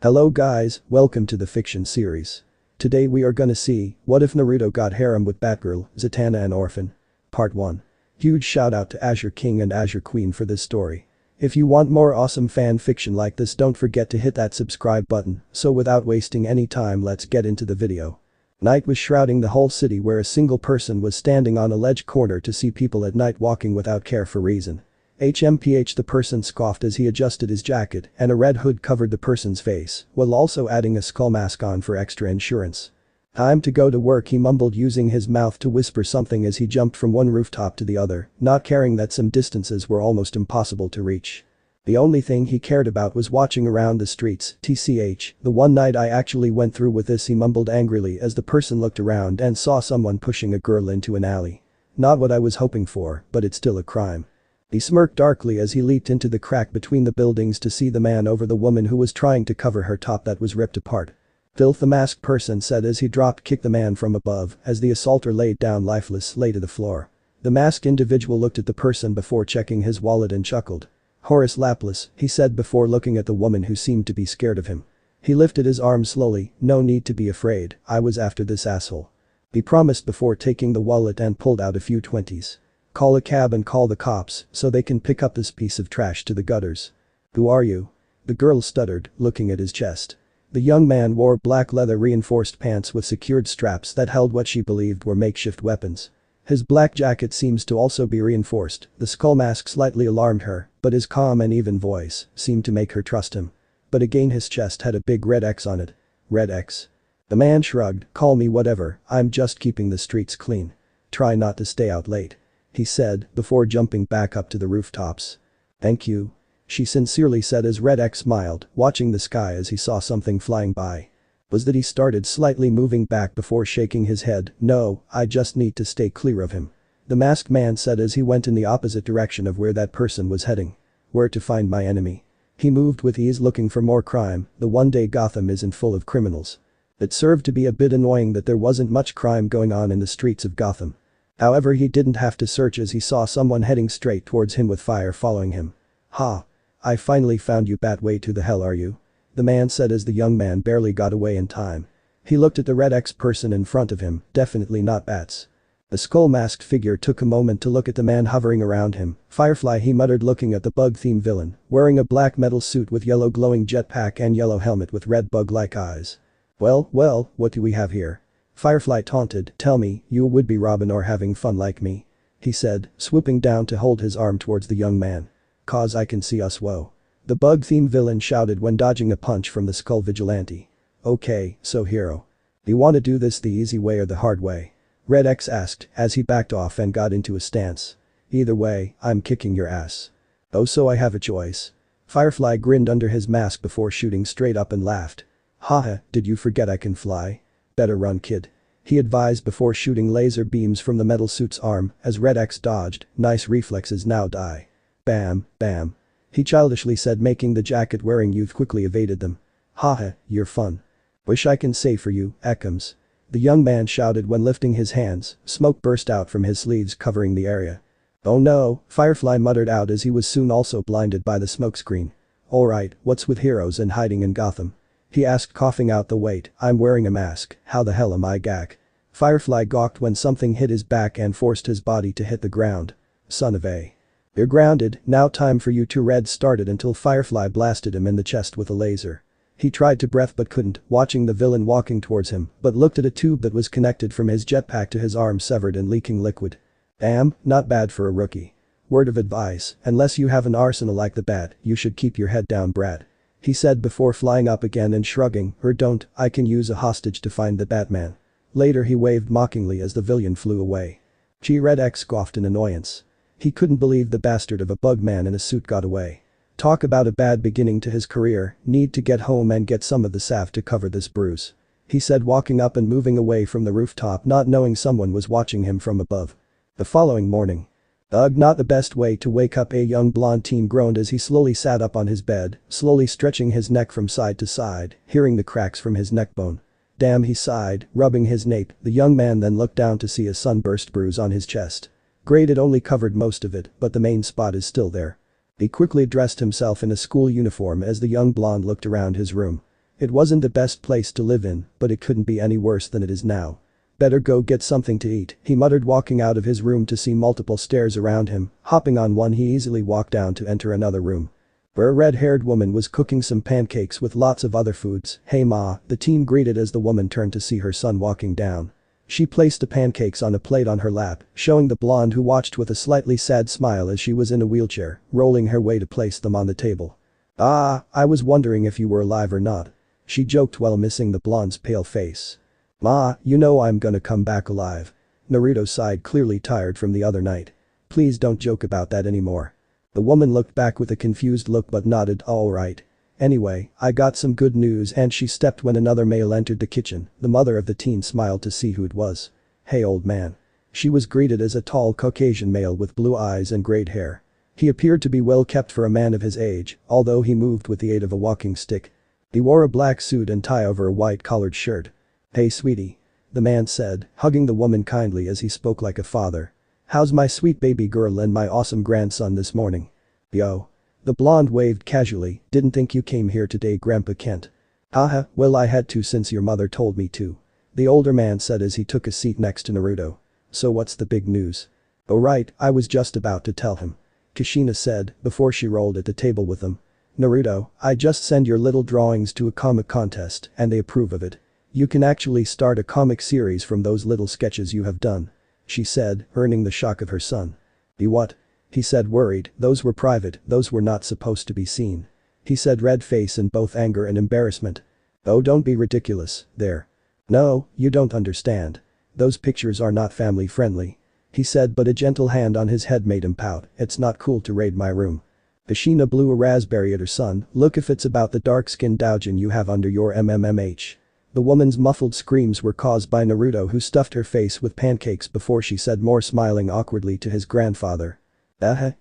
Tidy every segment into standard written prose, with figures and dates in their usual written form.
Hello guys, welcome to the fiction series. Today we are gonna see, what if Naruto got harem with Batgirl, Zatanna and Orphan? Part 1. Huge shout out to Azure King and Azure Queen for this story. If you want more awesome fan fiction like this, don't forget to hit that subscribe button. So without wasting any time, let's get into the video. Night was shrouding the whole city, where a single person was standing on a ledge corner to see people at night walking without care for reason. HMPH, the person scoffed as he adjusted his jacket, and a red hood covered the person's face, while also adding a skull mask on for extra insurance. Time to go to work, he mumbled, using his mouth to whisper something as he jumped from one rooftop to the other, not caring that some distances were almost impossible to reach. The only thing he cared about was watching around the streets. TCH, the one night I actually went through with this, he mumbled angrily as the person looked around and saw someone pushing a girl into an alley. Not what I was hoping for, but it's still a crime. He smirked darkly as he leaped into the crack between the buildings to see the man over the woman who was trying to cover her top that was ripped apart. Filth, the masked person said as he drop-kicked the man from above as the assaulter laid down lifeless, lay to the floor. The masked individual looked at the person before checking his wallet and chuckled. Horace Laplace, he said before looking at the woman who seemed to be scared of him. He lifted his arm slowly. No need to be afraid, I was after this asshole. He promised before taking the wallet and pulled out a few 20s. Call a cab and call the cops so they can pick up this piece of trash to the gutters. Who are you? The girl stuttered, looking at his chest. The young man wore black leather reinforced pants with secured straps that held what she believed were makeshift weapons. His black jacket seems to also be reinforced. The skull mask slightly alarmed her, but his calm and even voice seemed to make her trust him. But again, his chest had a big red X on it. Red X. The man shrugged. Call me whatever, I'm just keeping the streets clean. Try not to stay out late, he said before jumping back up to the rooftops. Thank you, she sincerely said as Red X smiled, watching the sky as he saw something flying by. Was that he started slightly moving back before shaking his head. No, I just need to stay clear of him, the masked man said as he went in the opposite direction of where that person was heading. Where to find my enemy? He moved with ease, looking for more crime. The one day Gotham isn't full of criminals. It served to be a bit annoying that there wasn't much crime going on in the streets of Gotham. However, he didn't have to search as he saw someone heading straight towards him with fire following him. Ha! I finally found you, Bat. Way to the hell are you? The man said as the young man barely got away in time. He looked at the Red X person in front of him, definitely not Bats. The skull-masked figure took a moment to look at the man hovering around him. Firefly, he muttered, looking at the bug-themed villain, wearing a black metal suit with yellow glowing jetpack and yellow helmet with red bug-like eyes. Well, what do we have here? Firefly taunted. Tell me, you would-be Robin or having fun like me? He said, swooping down to hold his arm towards the young man. Cause I can see us, whoa. The bug-themed villain shouted when dodging a punch from the skull vigilante. Okay, so hero. Do you want to do this the easy way or the hard way? Red X asked as he backed off and got into a stance. Either way, I'm kicking your ass. Oh, so I have a choice. Firefly grinned under his mask before shooting straight up and laughed. Haha, did you forget I can fly? Better run, kid, he advised before shooting laser beams from the metal suit's arm as Red X dodged. Nice reflexes, now die. Bam, bam, he childishly said, making the jacket-wearing youth quickly evaded them. Haha, you're fun. Wish I can say for you, Ekums, the young man shouted when lifting his hands. Smoke burst out from his sleeves, covering the area. Oh no, Firefly muttered out as he was soon also blinded by the smokescreen. Alright, what's with heroes and hiding in Gotham? He asked, coughing out the weight. I'm wearing a mask, how the hell am I gak? Firefly gawked when something hit his back and forced his body to hit the ground. Son of a. You're grounded, now time for you to. Red started until Firefly blasted him in the chest with a laser. He tried to breath but couldn't, watching the villain walking towards him, but looked at a tube that was connected from his jetpack to his arm, severed and leaking liquid. Damn, not bad for a rookie. Word of advice, unless you have an arsenal like the Bat, you should keep your head down, Brad, he said before flying up again and shrugging. Or don't, I can use a hostage to find the Batman. Later, he waved mockingly as the villain flew away. Red X scoffed in annoyance. He couldn't believe the bastard of a bug man in a suit got away. Talk about a bad beginning to his career. Need to get home and get some of the salve to cover this bruise, he said, walking up and moving away from the rooftop, not knowing someone was watching him from above. The following morning. Ugh, not the best way to wake up, a young blonde teen groaned as he slowly sat up on his bed, slowly stretching his neck from side to side, hearing the cracks from his neck bone. Damn, he sighed, rubbing his nape. The young man then looked down to see a sunburst bruise on his chest. Great, it only covered most of it, but the main spot is still there. He quickly dressed himself in a school uniform as the young blonde looked around his room. It wasn't the best place to live in, but it couldn't be any worse than it is now. Better go get something to eat, he muttered, walking out of his room to see multiple stairs around him. Hopping on one, he easily walked down to enter another room, where a red-haired woman was cooking some pancakes with lots of other foods. "Hey ma," the teen greeted as the woman turned to see her son walking down. She placed the pancakes on a plate on her lap, showing the blonde, who watched with a slightly sad smile as she was in a wheelchair, rolling her way to place them on the table. "Ah, I was wondering if you were alive or not," she joked while missing the blonde's pale face. "Ma, you know I'm gonna come back alive." Naruto sighed, clearly tired from the other night. "Please don't joke about that anymore." The woman looked back with a confused look but nodded. "Alright. Anyway, I got some good news," and she stepped when another male entered the kitchen. The mother of the teen smiled to see who it was. "Hey old man." She was greeted as a tall Caucasian male with blue eyes and grayed hair. He appeared to be well kept for a man of his age, although he moved with the aid of a walking stick. He wore a black suit and tie over a white-collared shirt. "Hey sweetie," the man said, hugging the woman kindly as he spoke like a father. "How's my sweet baby girl and my awesome grandson this morning?" "Yo." The blonde waved casually. "Didn't think you came here today, Grandpa Kent." "Haha, well I had to since your mother told me to," the older man said as he took a seat next to Naruto. "So what's the big news?" "Oh right, I was just about to tell him," Kushina said before she rolled at the table with him. "Naruto, I just send your little drawings to a comic contest and they approve of it. You can actually start a comic series from those little sketches you have done," she said, earning the shock of her son. "Be what?" he said, worried. "Those were private, those were not supposed to be seen," he said, red face in both anger and embarrassment. "Oh don't be ridiculous, there. No, you don't understand. Those pictures are not family friendly," he said, but a gentle hand on his head made him pout. "It's not cool to raid my room." Kushina blew a raspberry at her son. "Look, if it's about the dark-skinned doujin you have under your MMMH. The woman's muffled screams were caused by Naruto, who stuffed her face with pancakes before she said more, smiling awkwardly to his grandfather.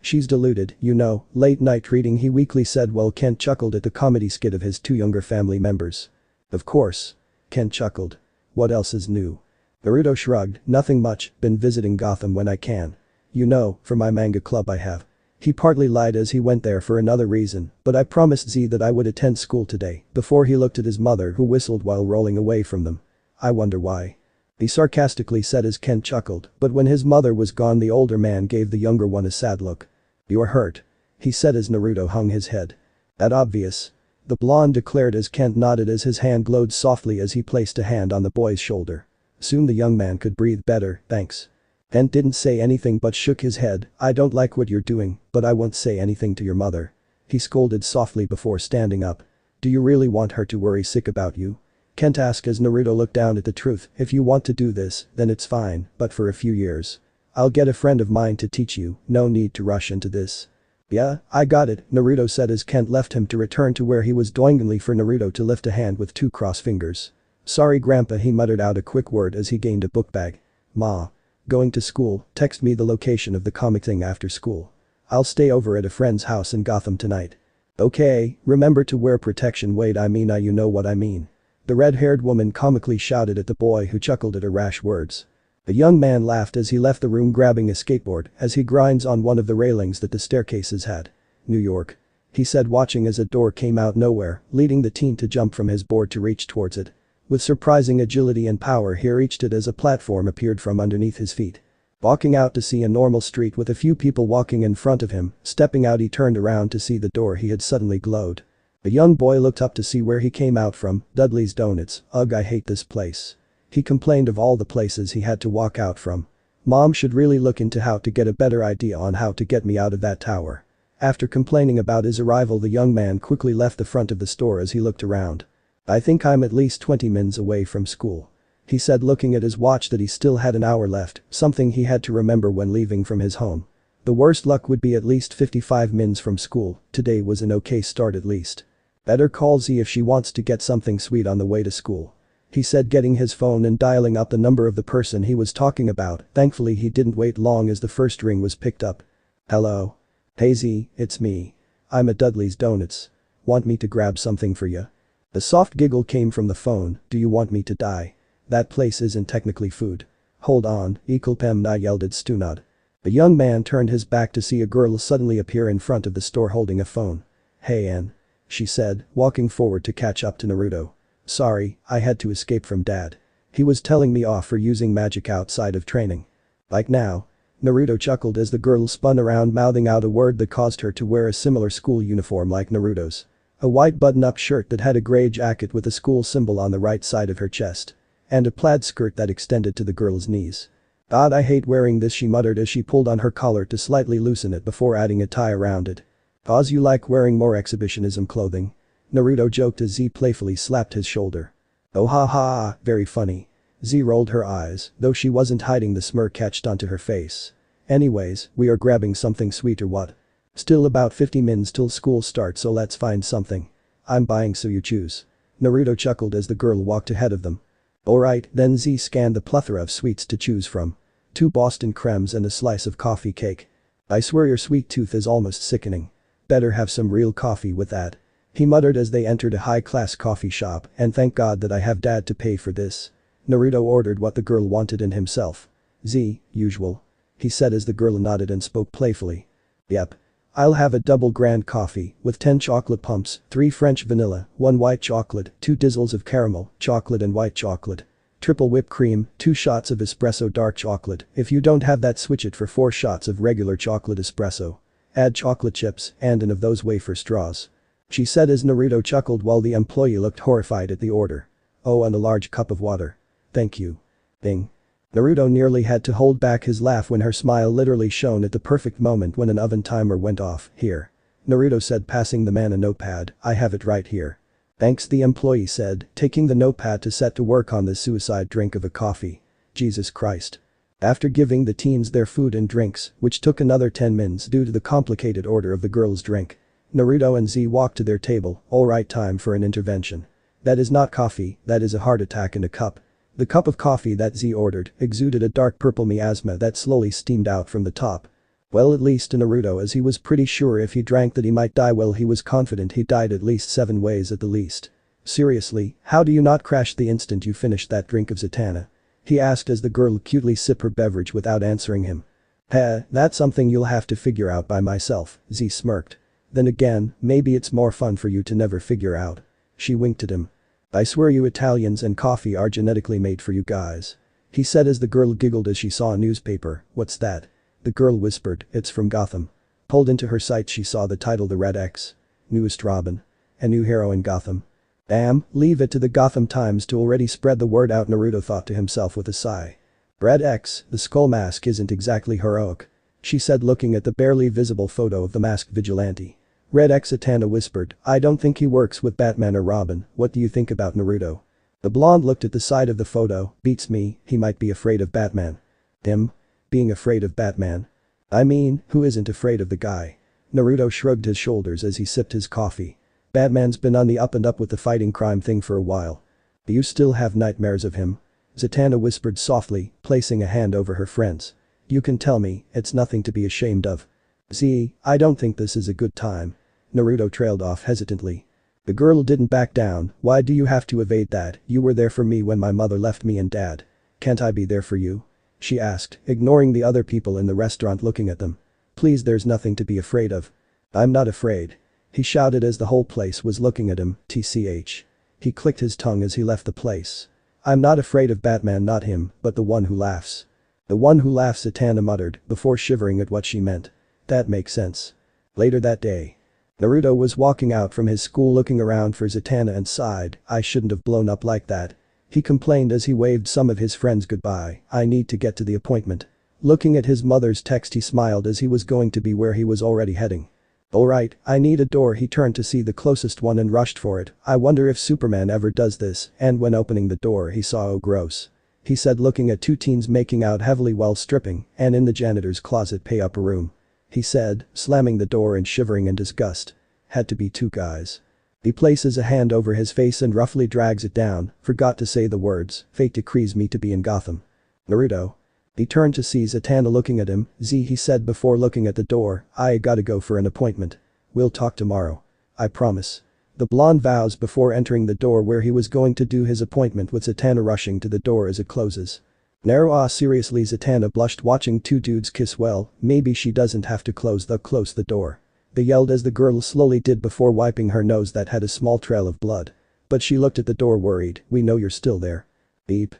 She's deluded, you know, late night reading," he weakly said while Kent chuckled at the comedy skit of his two younger family members. "Of course." Kent chuckled. "What else is new?" Naruto shrugged. "Nothing much, been visiting Gotham when I can. You know, for my manga club I have." He partly lied as he went there for another reason, "but I promised Z that I would attend school today," before he looked at his mother, who whistled while rolling away from them. "I wonder why?" he sarcastically said as Kent chuckled, but when his mother was gone the older man gave the younger one a sad look. "You're hurt," he said as Naruto hung his head. "That obvious?" the blonde declared as Kent nodded as his hand glowed softly as he placed a hand on the boy's shoulder. Soon the young man could breathe better. "Thanks." Kent didn't say anything but shook his head. "I don't like what you're doing, but I won't say anything to your mother," he scolded softly before standing up. "Do you really want her to worry sick about you?" Kent asked as Naruto looked down at the truth. "If you want to do this, then it's fine, but for a few years. I'll get a friend of mine to teach you, no need to rush into this." "Yeah, I got it," Naruto said as Kent left him to return to where he was, doingly for Naruto to lift a hand with two crossed fingers. "Sorry grandpa," he muttered out a quick word as he gained a book bag. "Ma. Going to school, text me the location of the comic thing after school. I'll stay over at a friend's house in Gotham tonight." "Okay, remember to wear protection." "Wait, you know what I mean," the red-haired woman comically shouted at the boy, who chuckled at her rash words. The young man laughed as he left the room, grabbing a skateboard as he grinds on one of the railings that the staircases had. "New York," he said, watching as a door came out nowhere, leading the teen to jump from his board to reach towards it. With surprising agility and power he reached it as a platform appeared from underneath his feet. Walking out to see a normal street with a few people walking in front of him, stepping out he turned around to see the door. He had suddenly glowed. The young boy looked up to see where he came out from. "Dudley's Donuts, ugh, I hate this place." He complained of all the places he had to walk out from. "Mom should really look into how to get a better idea on how to get me out of that tower." After complaining about his arrival, the young man quickly left the front of the store as he looked around. "I think I'm at least 20 minutes away from school," he said, looking at his watch that he still had an hour left, something he had to remember when leaving from his home. The worst luck would be at least 55 minutes from school. Today was an okay start at least. "Better call Z if she wants to get something sweet on the way to school," he said, getting his phone and dialing up the number of the person he was talking about. Thankfully he didn't wait long as the first ring was picked up. "Hello? Hey Z, it's me. I'm at Dudley's Donuts. Want me to grab something for you?" A soft giggle came from the phone. "Do you want me to die? That place isn't technically food." "Hold on, I yelled at Stunad. The young man turned his back to see a girl suddenly appear in front of the store holding a phone. "Hey Ann." she said, walking forward to catch up to Naruto. Sorry, I had to escape from dad. He was telling me off for using magic outside of training. Like now? Naruto chuckled as the girl spun around mouthing out a word that caused her to wear a similar school uniform like Naruto's. A white button-up shirt that had a grey jacket with a school symbol on the right side of her chest. And a plaid skirt that extended to the girl's knees. God, I hate wearing this, she muttered as she pulled on her collar to slightly loosen it before adding a tie around it. Cause you like wearing more exhibitionism clothing? Naruto joked as Z playfully slapped his shoulder. Oh ha ha, very funny. Z rolled her eyes, though she wasn't hiding the smirk etched onto her face. Anyways, we are grabbing something sweet or what? Still about 50 mins till school starts, so let's find something. I'm buying, so you choose. Naruto chuckled as the girl walked ahead of them. Alright, then Z scanned the plethora of sweets to choose from. 2 Boston creams and a slice of coffee cake. I swear your sweet tooth is almost sickening. Better have some real coffee with that. He muttered as they entered a high-class coffee shop, and thank God that I have dad to pay for this. Naruto ordered what the girl wanted and himself. Z, usual. He said as the girl nodded and spoke playfully. Yep. I'll have a double grand coffee with 10 chocolate pumps, 3 French vanilla, 1 white chocolate, 2 drizzles of caramel, chocolate and white chocolate. Triple whipped cream, 2 shots of espresso dark chocolate. If you don't have that, switch it for 4 shots of regular chocolate espresso. Add chocolate chips and an of those wafer straws. She said as Naruto chuckled while the employee looked horrified at the order. Oh, and a large cup of water. Thank you. Bing. Naruto nearly had to hold back his laugh when her smile literally shone at the perfect moment when an oven timer went off. Here. Naruto said, passing the man a notepad. I have it right here. Thanks, the employee said, taking the notepad to set to work on this suicide drink of a coffee. Jesus Christ. After giving the teens their food and drinks, which took another 10 mins due to the complicated order of the girl's drink, Naruto and Z walked to their table. Alright, time for an intervention. That is not coffee, that is a heart attack in a cup. The cup of coffee that Z ordered exuded a dark purple miasma that slowly steamed out from the top. Well, at least to Naruto, as he was pretty sure if he drank that he might die. Well, he was confident he died at least 7 ways at the least. Seriously, how do you not crash the instant you finished that drink of Zatanna? He asked as the girl cutely sipped her beverage without answering him. That's something you'll have to figure out by myself, Z smirked. Then again, maybe it's more fun for you to never figure out. She winked at him. I swear you Italians and coffee are genetically made for you guys. He said as the girl giggled as she saw a newspaper. What's that? The girl whispered, it's from Gotham. Pulled into her sight she saw the title, The Red X. Newest Robin. A new hero in Gotham. Damn, leave it to the Gotham Times to already spread the word out, Naruto thought to himself with a sigh. Red X, the skull mask isn't exactly heroic. She said looking at the barely visible photo of the masked vigilante. Red X, Zatanna whispered, I don't think he works with Batman or Robin. What do you think about Naruto? The blonde looked at the side of the photo. Beats me, he might be afraid of Batman. Him? Being afraid of Batman? I mean, who isn't afraid of the guy? Naruto shrugged his shoulders as he sipped his coffee. Batman's been on the up and up with the fighting crime thing for a while. Do you still have nightmares of him? Zatanna whispered softly, placing a hand over her friend's. You can tell me, it's nothing to be ashamed of. Z, I don't think this is a good time. Naruto trailed off hesitantly. The girl didn't back down. Why do you have to evade that? You were there for me when my mother left me and dad. Can't I be there for you? She asked, ignoring the other people in the restaurant looking at them. Please, there's nothing to be afraid of. I'm not afraid. He shouted as the whole place was looking at him, tch. He clicked his tongue as he left the place. I'm not afraid of Batman, not him, but the one who laughs. The one who laughs, Zatanna muttered, before shivering at what she meant. That makes sense. Later that day. Naruto was walking out from his school looking around for Zatanna and sighed, I shouldn't have blown up like that. He complained as he waved some of his friends goodbye, I need to get to the appointment. Looking at his mother's text he smiled as he was going to be where he was already heading. Alright, I need a door. He turned to see the closest one and rushed for it. I wonder if Superman ever does this, and when opening the door he saw, oh gross. He said looking at 2 teens making out heavily while stripping, and in the janitor's closet pay up a room. He said, slamming the door and shivering in disgust. Had to be 2 guys. He places a hand over his face and roughly drags it down, forgot to say the words, fate decrees me to be in Gotham. Naruto. He turned to see Zatanna looking at him. Z, he said before looking at the door, I gotta go for an appointment. We'll talk tomorrow. I promise. The blonde vows before entering the door where he was going to do his appointment with Zatanna rushing to the door as it closes. Seriously, Zatanna blushed watching 2 dudes kiss. Well, maybe she doesn't have to close the door. They yelled as the girl slowly did before wiping her nose that had a small trail of blood. But she looked at the door worried. "We know you're still there." Beep.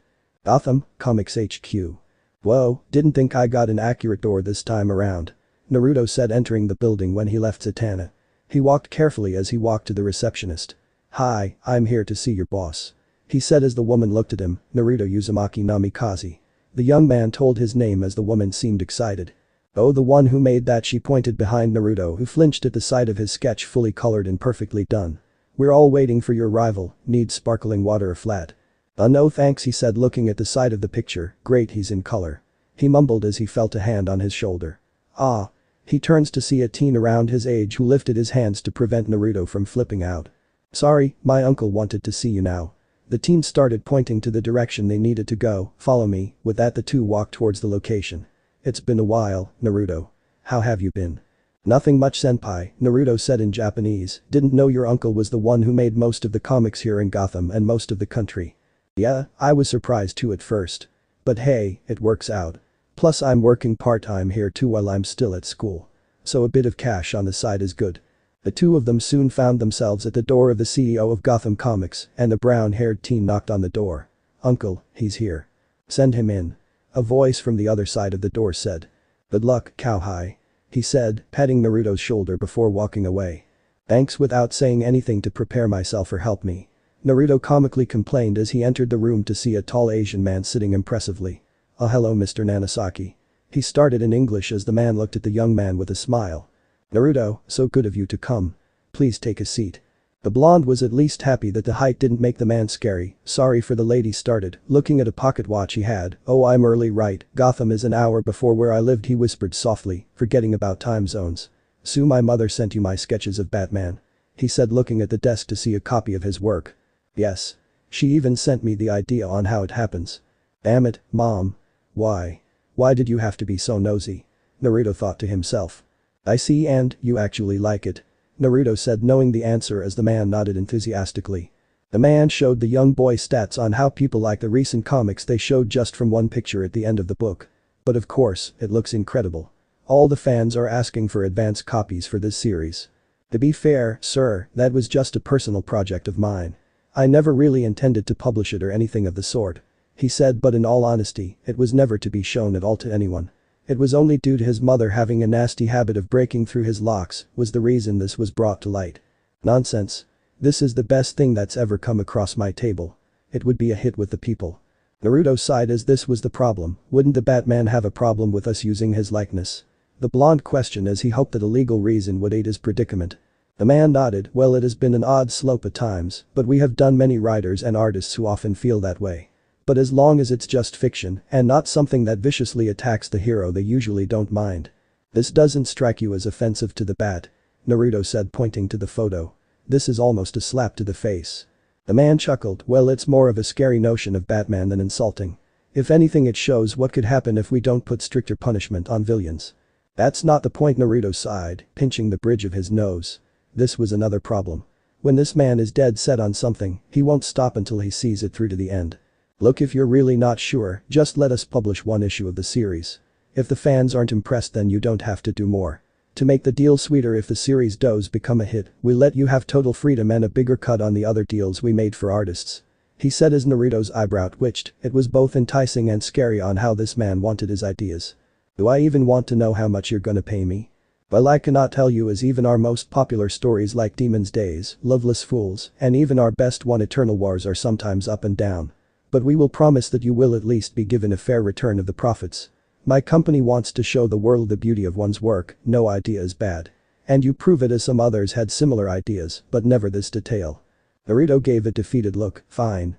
Gotham, Comics HQ. "Whoa, didn't think I got an accurate door this time around," Naruto said entering the building when he left Zatanna. He walked carefully as he walked to the receptionist. "Hi, I'm here to see your boss," he said as the woman looked at him. "Naruto Uzumaki Namikaze." The young man told his name as the woman seemed excited. "Oh, the one who made that?" She pointed behind Naruto, who flinched at the sight of his sketch, fully colored and perfectly done. "We're all waiting for your arrival. Need sparkling water or flat?" No thanks," he said looking at the side of the picture. "Great, he's in color." He mumbled as he felt a hand on his shoulder. "Ah." He turns to see a teen around his age who lifted his hands to prevent Naruto from flipping out. "Sorry, my uncle wanted to see you now." The teen started pointing to the direction they needed to go. "Follow me." With that the two walked towards the location. "It's been a while, Naruto. How have you been?" "Nothing much, senpai," Naruto said in Japanese. "Didn't know your uncle was the one who made most of the comics here in Gotham and most of the country." "Yeah, I was surprised too at first. But hey, it works out. Plus I'm working part-time here too while I'm still at school. So a bit of cash on the side is good." The two of them soon found themselves at the door of the CEO of Gotham Comics, and the brown-haired teen knocked on the door. "Uncle, he's here. Send him in." A voice from the other side of the door said. "Good luck, cowhide," he said, patting Naruto's shoulder before walking away. "Thanks without saying anything to prepare myself or help me," Naruto comically complained as he entered the room to see a tall Asian man sitting impressively. "Oh, hello, Mr. Nanosaki." He started in English as the man looked at the young man with a smile. "Naruto, so good of you to come. Please take a seat." The blonde was at least happy that the height didn't make the man scary. "Sorry for the lady," started, looking at a pocket watch he had. "Oh, I'm early, right? Gotham is an hour before where I lived," he whispered softly, forgetting about time zones. "So my mother sent you my sketches of Batman," he said looking at the desk to see a copy of his work. "Yes. She even sent me the idea on how it happens." "Damn it, Mom. Why? Why did you have to be so nosy?" Naruto thought to himself. "I see, and you actually like it," Naruto said knowing the answer as the man nodded enthusiastically. The man showed the young boy stats on how people like the recent comics they showed just from one picture at the end of the book. "But of course, it looks incredible. All the fans are asking for advance copies for this series. To be fair, sir, that was just a personal project of mine. I never really intended to publish it or anything of the sort," he said, but in all honesty, it was never to be shown at all to anyone. It was only due to his mother having a nasty habit of breaking through his locks was the reason this was brought to light. "Nonsense. This is the best thing that's ever come across my table. It would be a hit with the people." Naruto sighed as this was the problem. Wouldn't the Batman have a problem with us using his likeness? The blonde questioned as he hoped that a legal reason would aid his predicament. The man nodded. "Well, it has been an odd slope at times, but we have done many writers and artists who often feel that way. But as long as it's just fiction and not something that viciously attacks the hero, they usually don't mind." "This doesn't strike you as offensive to the Bat?" Naruto said pointing to the photo. "This is almost a slap to the face." The man chuckled. "Well, it's more of a scary notion of Batman than insulting. If anything, it shows what could happen if we don't put stricter punishment on villains." "That's not the point," Naruto sighed, pinching the bridge of his nose. This was another problem. When this man is dead set on something, he won't stop until he sees it through to the end. "Look, if you're really not sure, just let us publish one issue of the series. If the fans aren't impressed, then you don't have to do more. To make the deal sweeter, if the series does become a hit, we let you have total freedom and a bigger cut on the other deals we made for artists," he said as Naruto's eyebrow twitched. It was both enticing and scary on how this man wanted his ideas. "Do I even want to know how much you're gonna pay me?" "Well, I cannot tell you, as even our most popular stories like Demon's Days, Loveless Fools, and even our best one Eternal Wars are sometimes up and down. But we will promise that you will at least be given a fair return of the profits. My company wants to show the world the beauty of one's work. No idea is bad. And you prove it, as some others had similar ideas, but never this detail." Naruto gave a defeated look. Fine.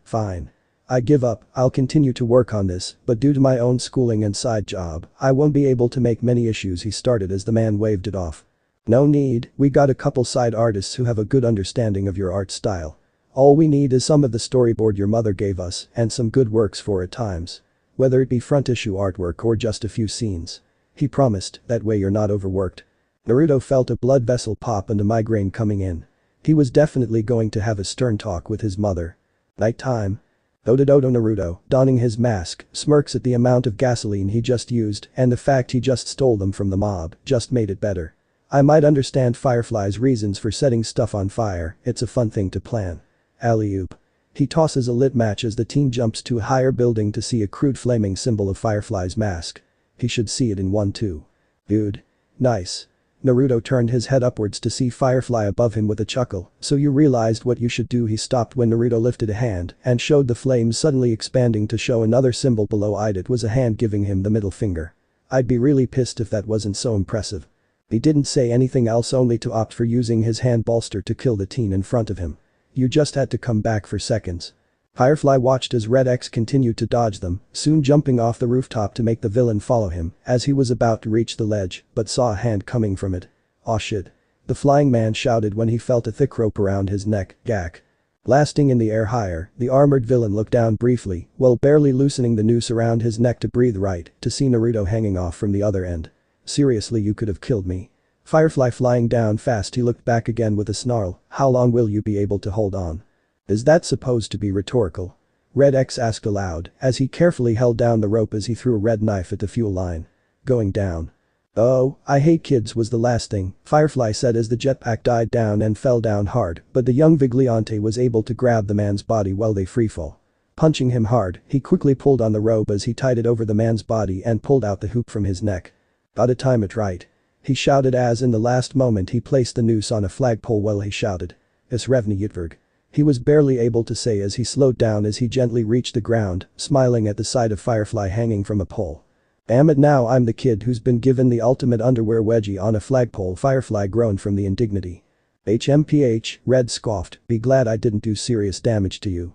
I give up. I'll continue to work on this, but due to my own schooling and side job, I won't be able to make many issues," he started as the man waved it off. "No need, we got a couple side artists who have a good understanding of your art style. All we need is some of the storyboard your mother gave us and some good works for at times. Whether it be front issue artwork or just a few scenes," he promised, "that way you're not overworked." Naruto felt a blood vessel pop and a migraine coming in. He was definitely going to have a stern talk with his mother. Nighttime. Dodododo. Naruto, donning his mask, smirks at the amount of gasoline he just used and the fact he just stole them from the mob just made it better. I might understand Firefly's reasons for setting stuff on fire, it's a fun thing to plan. Alley-oop. He tosses a lit match as the team jumps to a higher building to see a crude flaming symbol of Firefly's mask. He should see it in one too. Dude. Nice. Naruto turned his head upwards to see Firefly above him with a chuckle. So you realized what you should do. He stopped when Naruto lifted a hand and showed the flames suddenly expanding to show another symbol below it. It was a hand giving him the middle finger. I'd be really pissed if that wasn't so impressive. He didn't say anything else, only to opt for using his hand bolster to kill the teen in front of him. You just had to come back for seconds. Firefly watched as Red X continued to dodge them, soon jumping off the rooftop to make the villain follow him as he was about to reach the ledge but saw a hand coming from it. Aw shit. The flying man shouted when he felt a thick rope around his neck. Gak. Blasting in the air higher, the armored villain looked down briefly while barely loosening the noose around his neck to breathe right to see Naruto hanging off from the other end. Seriously, you could have killed me. Firefly flying down fast, he looked back again with a snarl. How long will you be able to hold on? Is that supposed to be rhetorical? Red X asked aloud as he carefully held down the rope as he threw a red knife at the fuel line. Going down. Oh, I hate kids was the last thing Firefly said as the jetpack died down and fell down hard, but the young Vigilante was able to grab the man's body while they freefall. Punching him hard, he quickly pulled on the rope as he tied it over the man's body and pulled out the hoop from his neck. Gotta time it right. He shouted as in the last moment he placed the noose on a flagpole while he shouted. Isrevni Yitverg. He was barely able to say as he slowed down as he gently reached the ground, smiling at the sight of Firefly hanging from a pole. Damn it, now I'm the kid who's been given the ultimate underwear wedgie on a flagpole. Firefly groaned from the indignity. HMPH, Red scoffed, be glad I didn't do serious damage to you.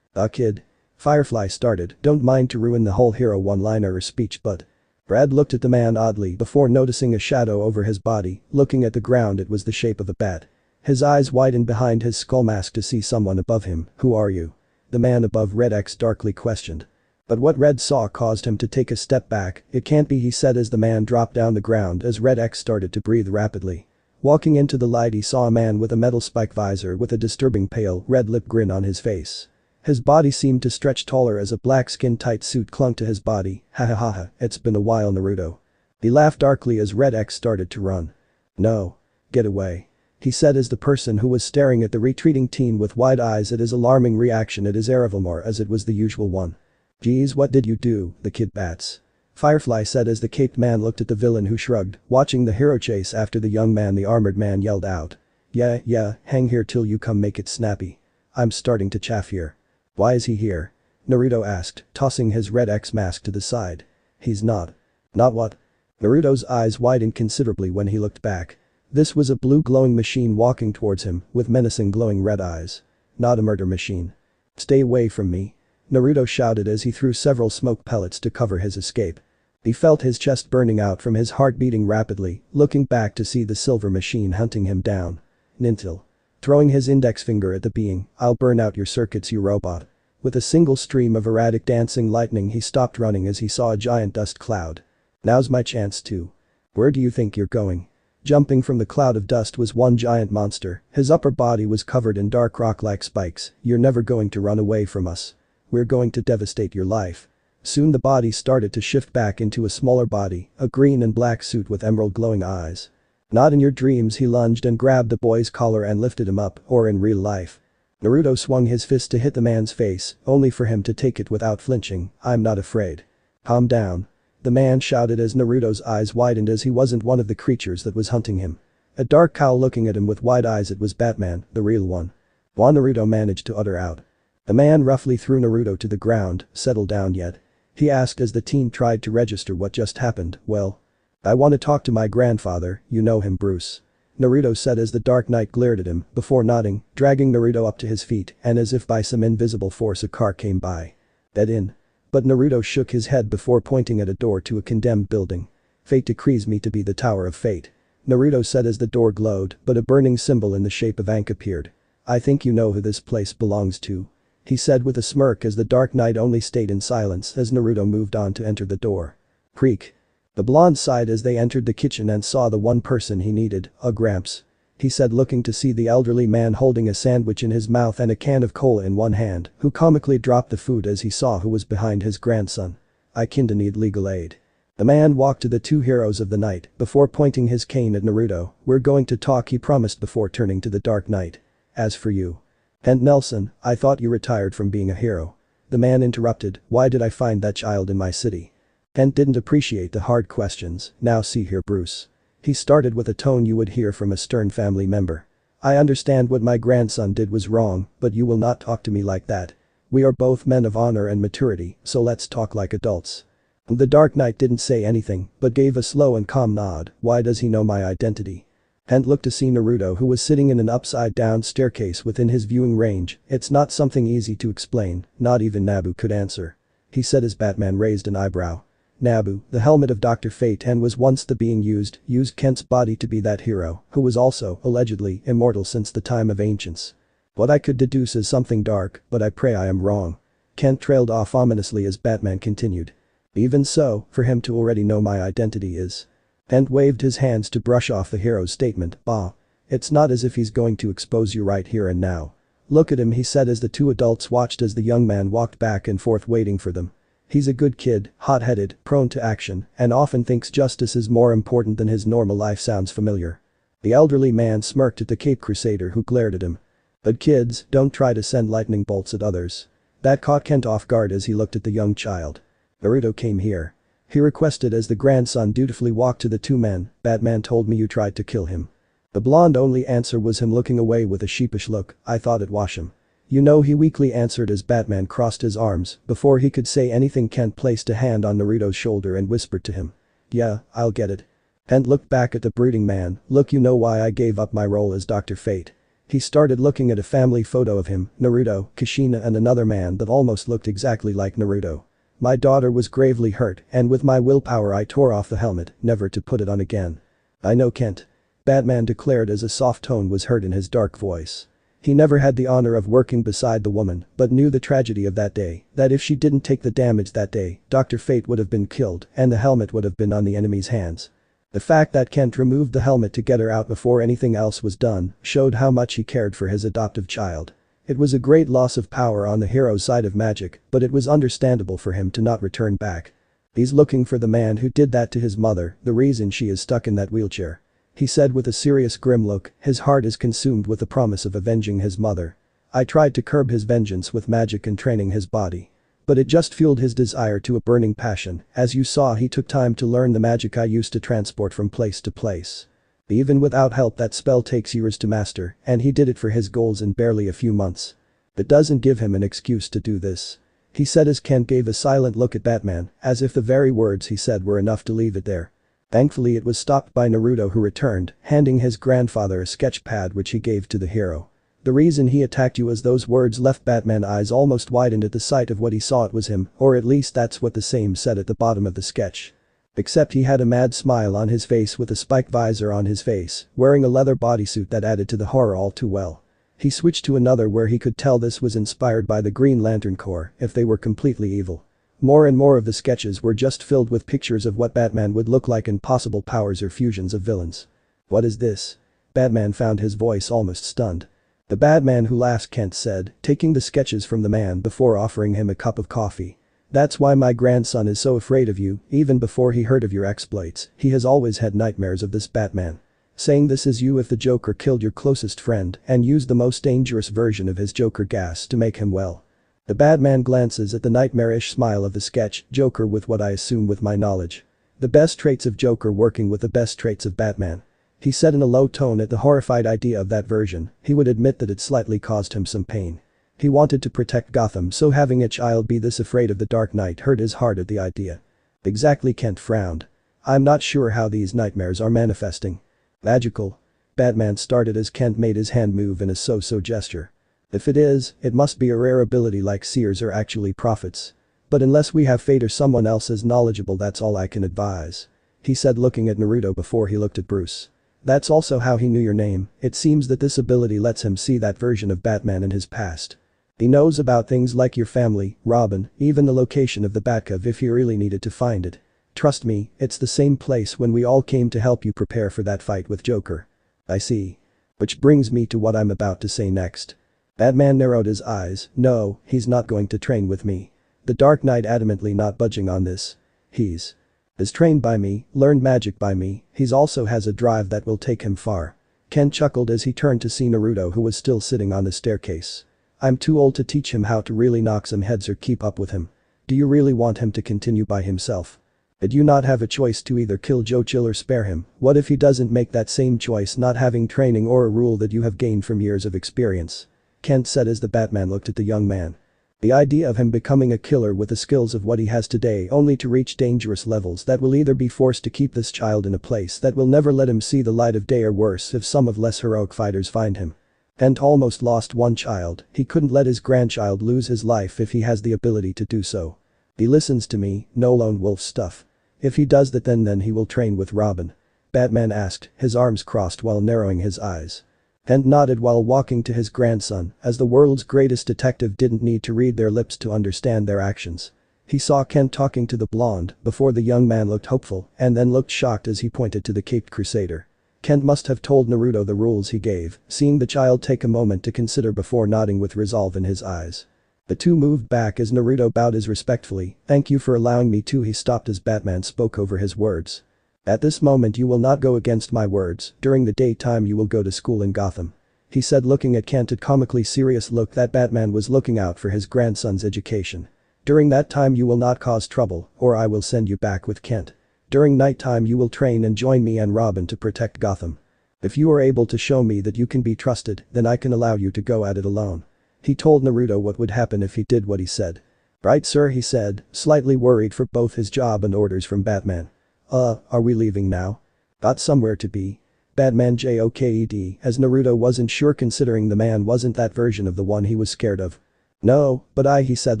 Kid. Firefly started, don't mind to ruin the whole hero one-liner or speech, but. Brad looked at the man oddly before noticing a shadow over his body. Looking at the ground, it was the shape of a bat. His eyes widened behind his skull mask to see someone above him. Who are you? The man above Red X darkly questioned. But what Red saw caused him to take a step back. It can't be, he said as the man dropped down the ground as Red X started to breathe rapidly. Walking into the light, he saw a man with a metal spike visor with a disturbing pale red lip grin on his face. His body seemed to stretch taller as a black skin-tight suit clung to his body. Ha ha ha ha, it's been a while, Naruto. He laughed darkly as Red X started to run. No. Get away. He said as the person who was staring at the retreating teen with wide eyes at his alarming reaction at his Erevilmore as it was the usual one. Geez, what did you do? The kid bats. Firefly said as the caped man looked at the villain who shrugged, watching the hero chase after the young man. The armored man yelled out. Yeah, hang here till you come, make it snappy. I'm starting to chaff here. Why is he here? Naruto asked, tossing his Red X mask to the side. He's not. Not what? Naruto's eyes widened considerably when he looked back. This was a blue glowing machine walking towards him with menacing glowing red eyes. Not a murder machine. Stay away from me. Naruto shouted as he threw several smoke pellets to cover his escape. He felt his chest burning out from his heart beating rapidly, looking back to see the silver machine hunting him down. Nintil. Throwing his index finger at the being, I'll burn out your circuits, you robot. With a single stream of erratic dancing lightning, he stopped running as he saw a giant dust cloud. Now's my chance to. Where do you think you're going? Jumping from the cloud of dust was one giant monster. His upper body was covered in dark rock-like spikes. You're never going to run away from us. We're going to devastate your life. Soon the body started to shift back into a smaller body, a green and black suit with emerald glowing eyes. Not in your dreams. He lunged and grabbed the boy's collar and lifted him up, or in real life. Naruto swung his fist to hit the man's face, only for him to take it without flinching. I'm not afraid. Calm down. The man shouted as Naruto's eyes widened as he wasn't one of the creatures that was hunting him. A dark cow looking at him with wide eyes. It was Batman, the real one. One, Naruto managed to utter out. The man roughly threw Naruto to the ground. Settle down yet? He asked as the teen tried to register what just happened. Well. I want to talk to my grandfather, you know him, Bruce. Naruto said as the Dark Knight glared at him before nodding, dragging Naruto up to his feet, and as if by some invisible force a car came by. That in. But Naruto shook his head before pointing at a door to a condemned building. Fate decrees me to be the Tower of Fate. Naruto said as the door glowed, but a burning symbol in the shape of Ankh appeared. I think you know who this place belongs to. He said with a smirk as the Dark Knight only stayed in silence as Naruto moved on to enter the door. Creak. The blonde sighed as they entered the kitchen and saw the one person he needed, Gramps. He said looking to see the elderly man holding a sandwich in his mouth and a can of cola in one hand, who comically dropped the food as he saw who was behind his grandson. I kinda need legal aid. The man walked to the two heroes of the night before pointing his cane at Naruto. "We're going to talk," he promised before turning to the Dark Knight. "As for you. And Nelson, I thought you retired from being a hero." The man interrupted, "Why did I find that child in my city?" Kent didn't appreciate the hard questions. "Now see here, Bruce." He started with a tone you would hear from a stern family member. "I understand what my grandson did was wrong, but you will not talk to me like that. We are both men of honor and maturity, so let's talk like adults." The Dark Knight didn't say anything, but gave a slow and calm nod. "Why does he know my identity?" Kent looked to see Naruto, who was sitting in an upside-down staircase within his viewing range. "It's not something easy to explain, not even Nabu could answer," he said as Batman raised an eyebrow. Nabu, the helmet of Dr. Fate and was once the being used Kent's body to be that hero, who was also, allegedly, immortal since the time of ancients. "What I could deduce is something dark, but I pray I am wrong." Kent trailed off ominously as Batman continued. "Even so, for him to already know my identity is..." Kent waved his hands to brush off the hero's statement. "Bah. It's not as if he's going to expose you right here and now." "Look at him," he said as the two adults watched as the young man walked back and forth waiting for them. "He's a good kid, hot-headed, prone to action, and often thinks justice is more important than his normal life." Sounds familiar? The elderly man smirked at the Cape Crusader who glared at him. "But kids, don't try to send lightning bolts at others." That caught Kent off guard as he looked at the young child. "Naruto came here," he requested as the grandson dutifully walked to the two men. "Batman told me you tried to kill him." The blonde-only answer was him looking away with a sheepish look. "I thought it'd wash him." "You know," he weakly answered as Batman crossed his arms. Before he could say anything, Kent placed a hand on Naruto's shoulder and whispered to him. "Yeah, I'll get it." Kent looked back at the brooding man. "Look, you know why I gave up my role as Dr. Fate." He started looking at a family photo of him, Naruto, Kushina and another man that almost looked exactly like Naruto. "My daughter was gravely hurt and with my willpower I tore off the helmet, never to put it on again." "I know, Kent," Batman declared as a soft tone was heard in his dark voice. He never had the honor of working beside the woman, but knew the tragedy of that day, that if she didn't take the damage that day, Dr. Fate would have been killed and the helmet would have been on the enemy's hands. The fact that Kent removed the helmet to get her out before anything else was done showed how much he cared for his adoptive child. It was a great loss of power on the hero's side of magic, but it was understandable for him to not return back. "He's looking for the man who did that to his mother, the reason she is stuck in that wheelchair," he said with a serious grim look. "His heart is consumed with the promise of avenging his mother. I tried to curb his vengeance with magic and training his body. But it just fueled his desire to a burning passion. As you saw, he took time to learn the magic I used to transport from place to place. Even without help, that spell takes years to master, and he did it for his goals in barely a few months. It doesn't give him an excuse to do this," he said as Kent gave a silent look at Batman, as if the very words he said were enough to leave it there. Thankfully it was stopped by Naruto, who returned, handing his grandfather a sketch pad which he gave to the hero. "The reason he attacked you," as those words left Batman's eyes almost widened at the sight of what he saw. "It was him, or at least that's what the same said at the bottom of the sketch." Except he had a mad smile on his face with a spiked visor on his face, wearing a leather bodysuit that added to the horror all too well. He switched to another where he could tell this was inspired by the Green Lantern Corps if they were completely evil. More and more of the sketches were just filled with pictures of what Batman would look like and possible powers or fusions of villains. "What is this?" Batman found his voice almost stunned. "The Batman who laughs," Kent said, taking the sketches from the man before offering him a cup of coffee. "That's why my grandson is so afraid of you. Even before he heard of your exploits, he has always had nightmares of this Batman. Saying this is you if the Joker killed your closest friend and used the most dangerous version of his Joker gas to make him well." The Batman glances at the nightmarish smile of the sketch. "Joker with what I assume with my knowledge. The best traits of Joker working with the best traits of Batman," he said in a low tone at the horrified idea of that version. He would admit that it slightly caused him some pain. He wanted to protect Gotham, so having a child be this afraid of the Dark Knight hurt his heart at the idea. "Exactly," Kent frowned. "I'm not sure how these nightmares are manifesting." "Magical?" Batman started as Kent made his hand move in a so-so gesture. "If it is, it must be a rare ability like seers or actually prophets. But unless we have Fate or someone else as knowledgeable, that's all I can advise," he said, looking at Naruto before he looked at Bruce. "That's also how he knew your name. It seems that this ability lets him see that version of Batman in his past. He knows about things like your family, Robin, even the location of the Batcave if he really needed to find it. Trust me, it's the same place when we all came to help you prepare for that fight with Joker." "I see. Which brings me to what I'm about to say next." Batman narrowed his eyes. "No, he's not going to train with me." The Dark Knight adamantly not budging on this. "He's Is trained by me, learned magic by me, he's also has a drive that will take him far. Ken chuckled as he turned to see Naruto, who was still sitting on the staircase. I'm too old to teach him how to really knock some heads or keep up with him. Do you really want him to continue by himself? Did you not have a choice to either kill Jochill or spare him? What if he doesn't make that same choice, not having training or a rule that you have gained from years of experience? Kent said as the Batman looked at the young man. The idea of him becoming a killer with the skills of what he has today, only to reach dangerous levels that will either be forced to keep this child in a place that will never let him see the light of day, or worse if some of less heroic fighters find him. Kent almost lost one child, he couldn't let his grandchild lose his life if he has the ability to do so. He listens to me, no lone wolf stuff. If he does that, then he will train with Robin. Batman asked, his arms crossed while narrowing his eyes. Kent nodded while walking to his grandson, as the world's greatest detective didn't need to read their lips to understand their actions. He saw Kent talking to the blonde before the young man looked hopeful and then looked shocked as he pointed to the caped crusader. Kent must have told Naruto the rules he gave, seeing the child take a moment to consider before nodding with resolve in his eyes. The two moved back as Naruto bowed as respectfully. Thank you for allowing me to. He stopped as Batman spoke over his words. At this moment you will not go against my words, during the daytime you will go to school in Gotham. He said, looking at Kent, a comically serious look that Batman was looking out for his grandson's education. During that time you will not cause trouble, or I will send you back with Kent. During nighttime you will train and join me and Robin to protect Gotham. If you are able to show me that you can be trusted, then I can allow you to go at it alone. He told Naruto what would happen if he did what he said. Right sir, he said, slightly worried for both his job and orders from Batman. Are we leaving now? Got somewhere to be? Batman joked as Naruto wasn't sure, considering the man wasn't that version of the one he was scared of. No, but he said,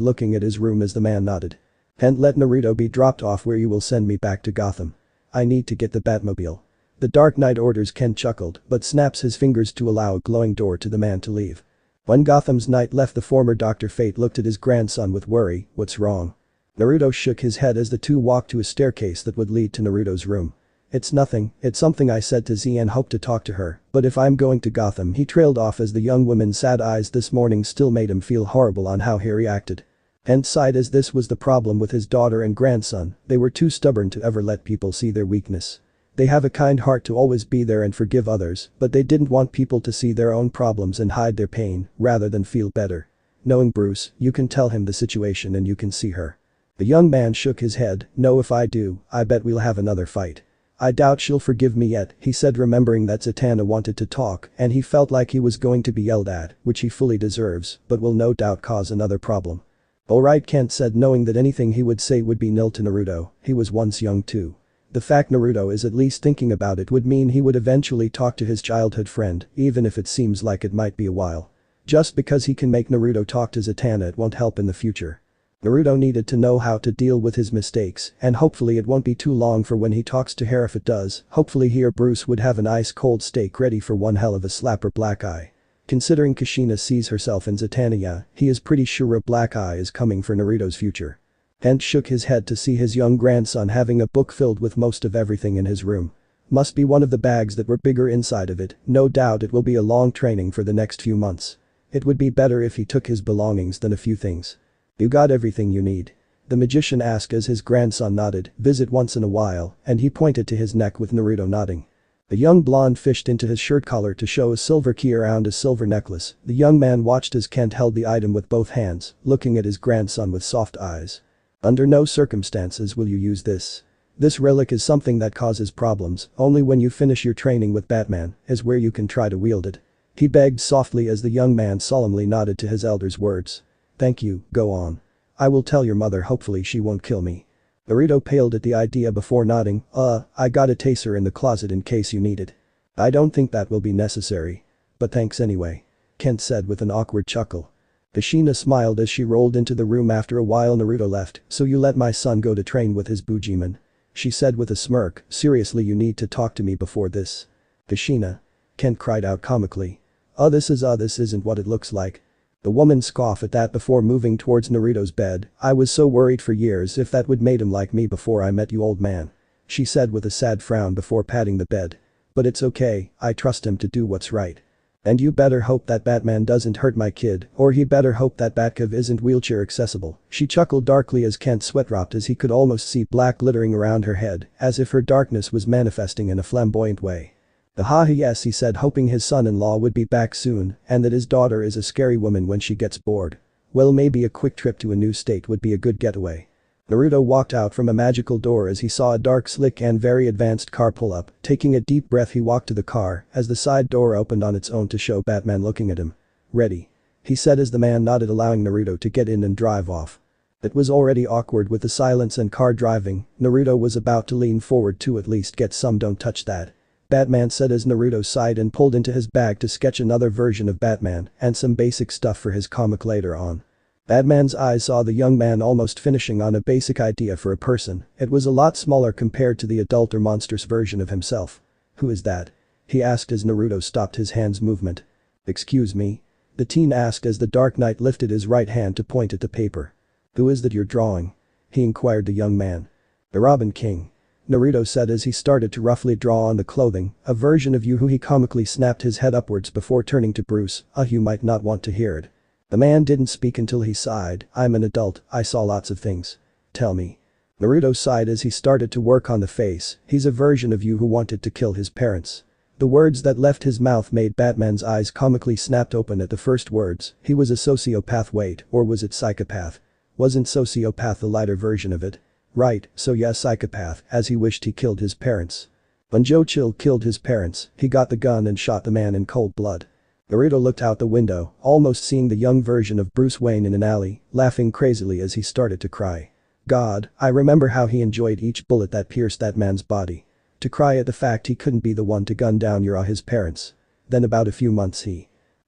looking at his room as the man nodded. And let Naruto be dropped off where you will send me back to Gotham. I need to get the Batmobile. The Dark Knight orders. Ken chuckled but snaps his fingers to allow a glowing door to the man to leave. When Gotham's Knight left, the former Dr. Fate looked at his grandson with worry. What's wrong? Naruto shook his head as the two walked to a staircase that would lead to Naruto's room. It's nothing, it's something I said to Z and hoped to talk to her, but if I'm going to Gotham. He trailed off as the young woman's sad eyes this morning still made him feel horrible on how he reacted. And sighed as this was the problem with his daughter and grandson, they were too stubborn to ever let people see their weakness. They have a kind heart to always be there and forgive others, but they didn't want people to see their own problems and hide their pain, rather than feel better. Knowing Bruce, you can tell him the situation and you can see her. The young man shook his head. No, if I do, I bet we'll have another fight. I doubt she'll forgive me yet, he said, remembering that Zatanna wanted to talk and he felt like he was going to be yelled at, which he fully deserves, but will no doubt cause another problem. Alright, Kent said, knowing that anything he would say would be nil to Naruto. He was once young too. The fact Naruto is at least thinking about it would mean he would eventually talk to his childhood friend, even if it seems like it might be a while. Just because he can make Naruto talk to Zatanna, it won't help in the future. Naruto needed to know how to deal with his mistakes, and hopefully it won't be too long for when he talks to her. If it does, hopefully he or Bruce would have an ice-cold steak ready for one hell of a slap or black eye. Considering Kushina sees herself in Zatanna, he is pretty sure a black eye is coming for Naruto's future. Kent shook his head to see his young grandson having a book filled with most of everything in his room. Must be one of the bags that were bigger inside of it. No doubt it will be a long training for the next few months. It would be better if he took his belongings than a few things. You got everything you need? The magician asked as his grandson nodded. Visit once in a while, and he pointed to his neck with Naruto nodding. The young blonde fished into his shirt collar to show a silver key around a silver necklace. The young man watched as Kent held the item with both hands, looking at his grandson with soft eyes. Under no circumstances will you use this. This relic is something that causes problems. Only when you finish your training with Batman is where you can try to wield it. He begged softly as the young man solemnly nodded to his elder's words. Thank you, go on. I will tell your mother, hopefully she won't kill me. Naruto paled at the idea before nodding. I got a taser in the closet in case you need it. I don't think that will be necessary. But thanks anyway. Kent said with an awkward chuckle. Kushina smiled as she rolled into the room after a while. Naruto left. So you let my son go to train with his Bujiman? She said with a smirk. Seriously, you need to talk to me before this. Kushina. Kent cried out comically. This isn't what it looks like. The woman scoffed at that before moving towards Naruto's bed. I was so worried for years if that would made him like me before I met you, old man. She said with a sad frown before patting the bed. But it's okay, I trust him to do what's right. And you better hope that Batman doesn't hurt my kid, or he better hope that Batcave isn't wheelchair accessible. She chuckled darkly as Kent sweat dropped as he could almost see black glittering around her head, as if her darkness was manifesting in a flamboyant way. Yes, he said, hoping his son-in-law would be back soon, and that his daughter is a scary woman when she gets bored. Well, maybe a quick trip to a new state would be a good getaway. Naruto walked out from a magical door as he saw a dark, slick and very advanced car pull up. Taking a deep breath, he walked to the car as the side door opened on its own to show Batman looking at him. "Ready?" he said as the man nodded, allowing Naruto to get in and drive off. It was already awkward with the silence and car driving. Naruto was about to lean forward to at least get some "don't touch that," Batman said as Naruto sighed and pulled into his bag to sketch another version of Batman and some basic stuff for his comic later on. Batman's eyes saw the young man almost finishing on a basic idea for a person. It was a lot smaller compared to the adult or monstrous version of himself. "Who is that?" he asked as Naruto stopped his hand's movement. "Excuse me?" the teen asked as the Dark Knight lifted his right hand to point at the paper. "Who is that you're drawing?" he inquired the young man. "The Robin King," Naruto said as he started to roughly draw on the clothing, a version of you who he comically snapped his head upwards before turning to Bruce. You might not want to hear it." The man didn't speak until he sighed. "I'm an adult, I saw lots of things. Tell me." Naruto sighed as he started to work on the face. "He's a version of you who wanted to kill his parents." The words that left his mouth made Batman's eyes comically snapped open at the first words. He was a sociopath. Wait, or was it psychopath? Wasn't sociopath the lighter version of it? Right, so yes, psychopath, as he wished he killed his parents. When Joe Chill killed his parents, he got the gun and shot the man in cold blood. Naruto looked out the window, almost seeing the young version of Bruce Wayne in an alley, laughing crazily as he started to cry. God, I remember how he enjoyed each bullet that pierced that man's body. To cry at the fact he couldn't be the one to gun down his parents. Then about a few months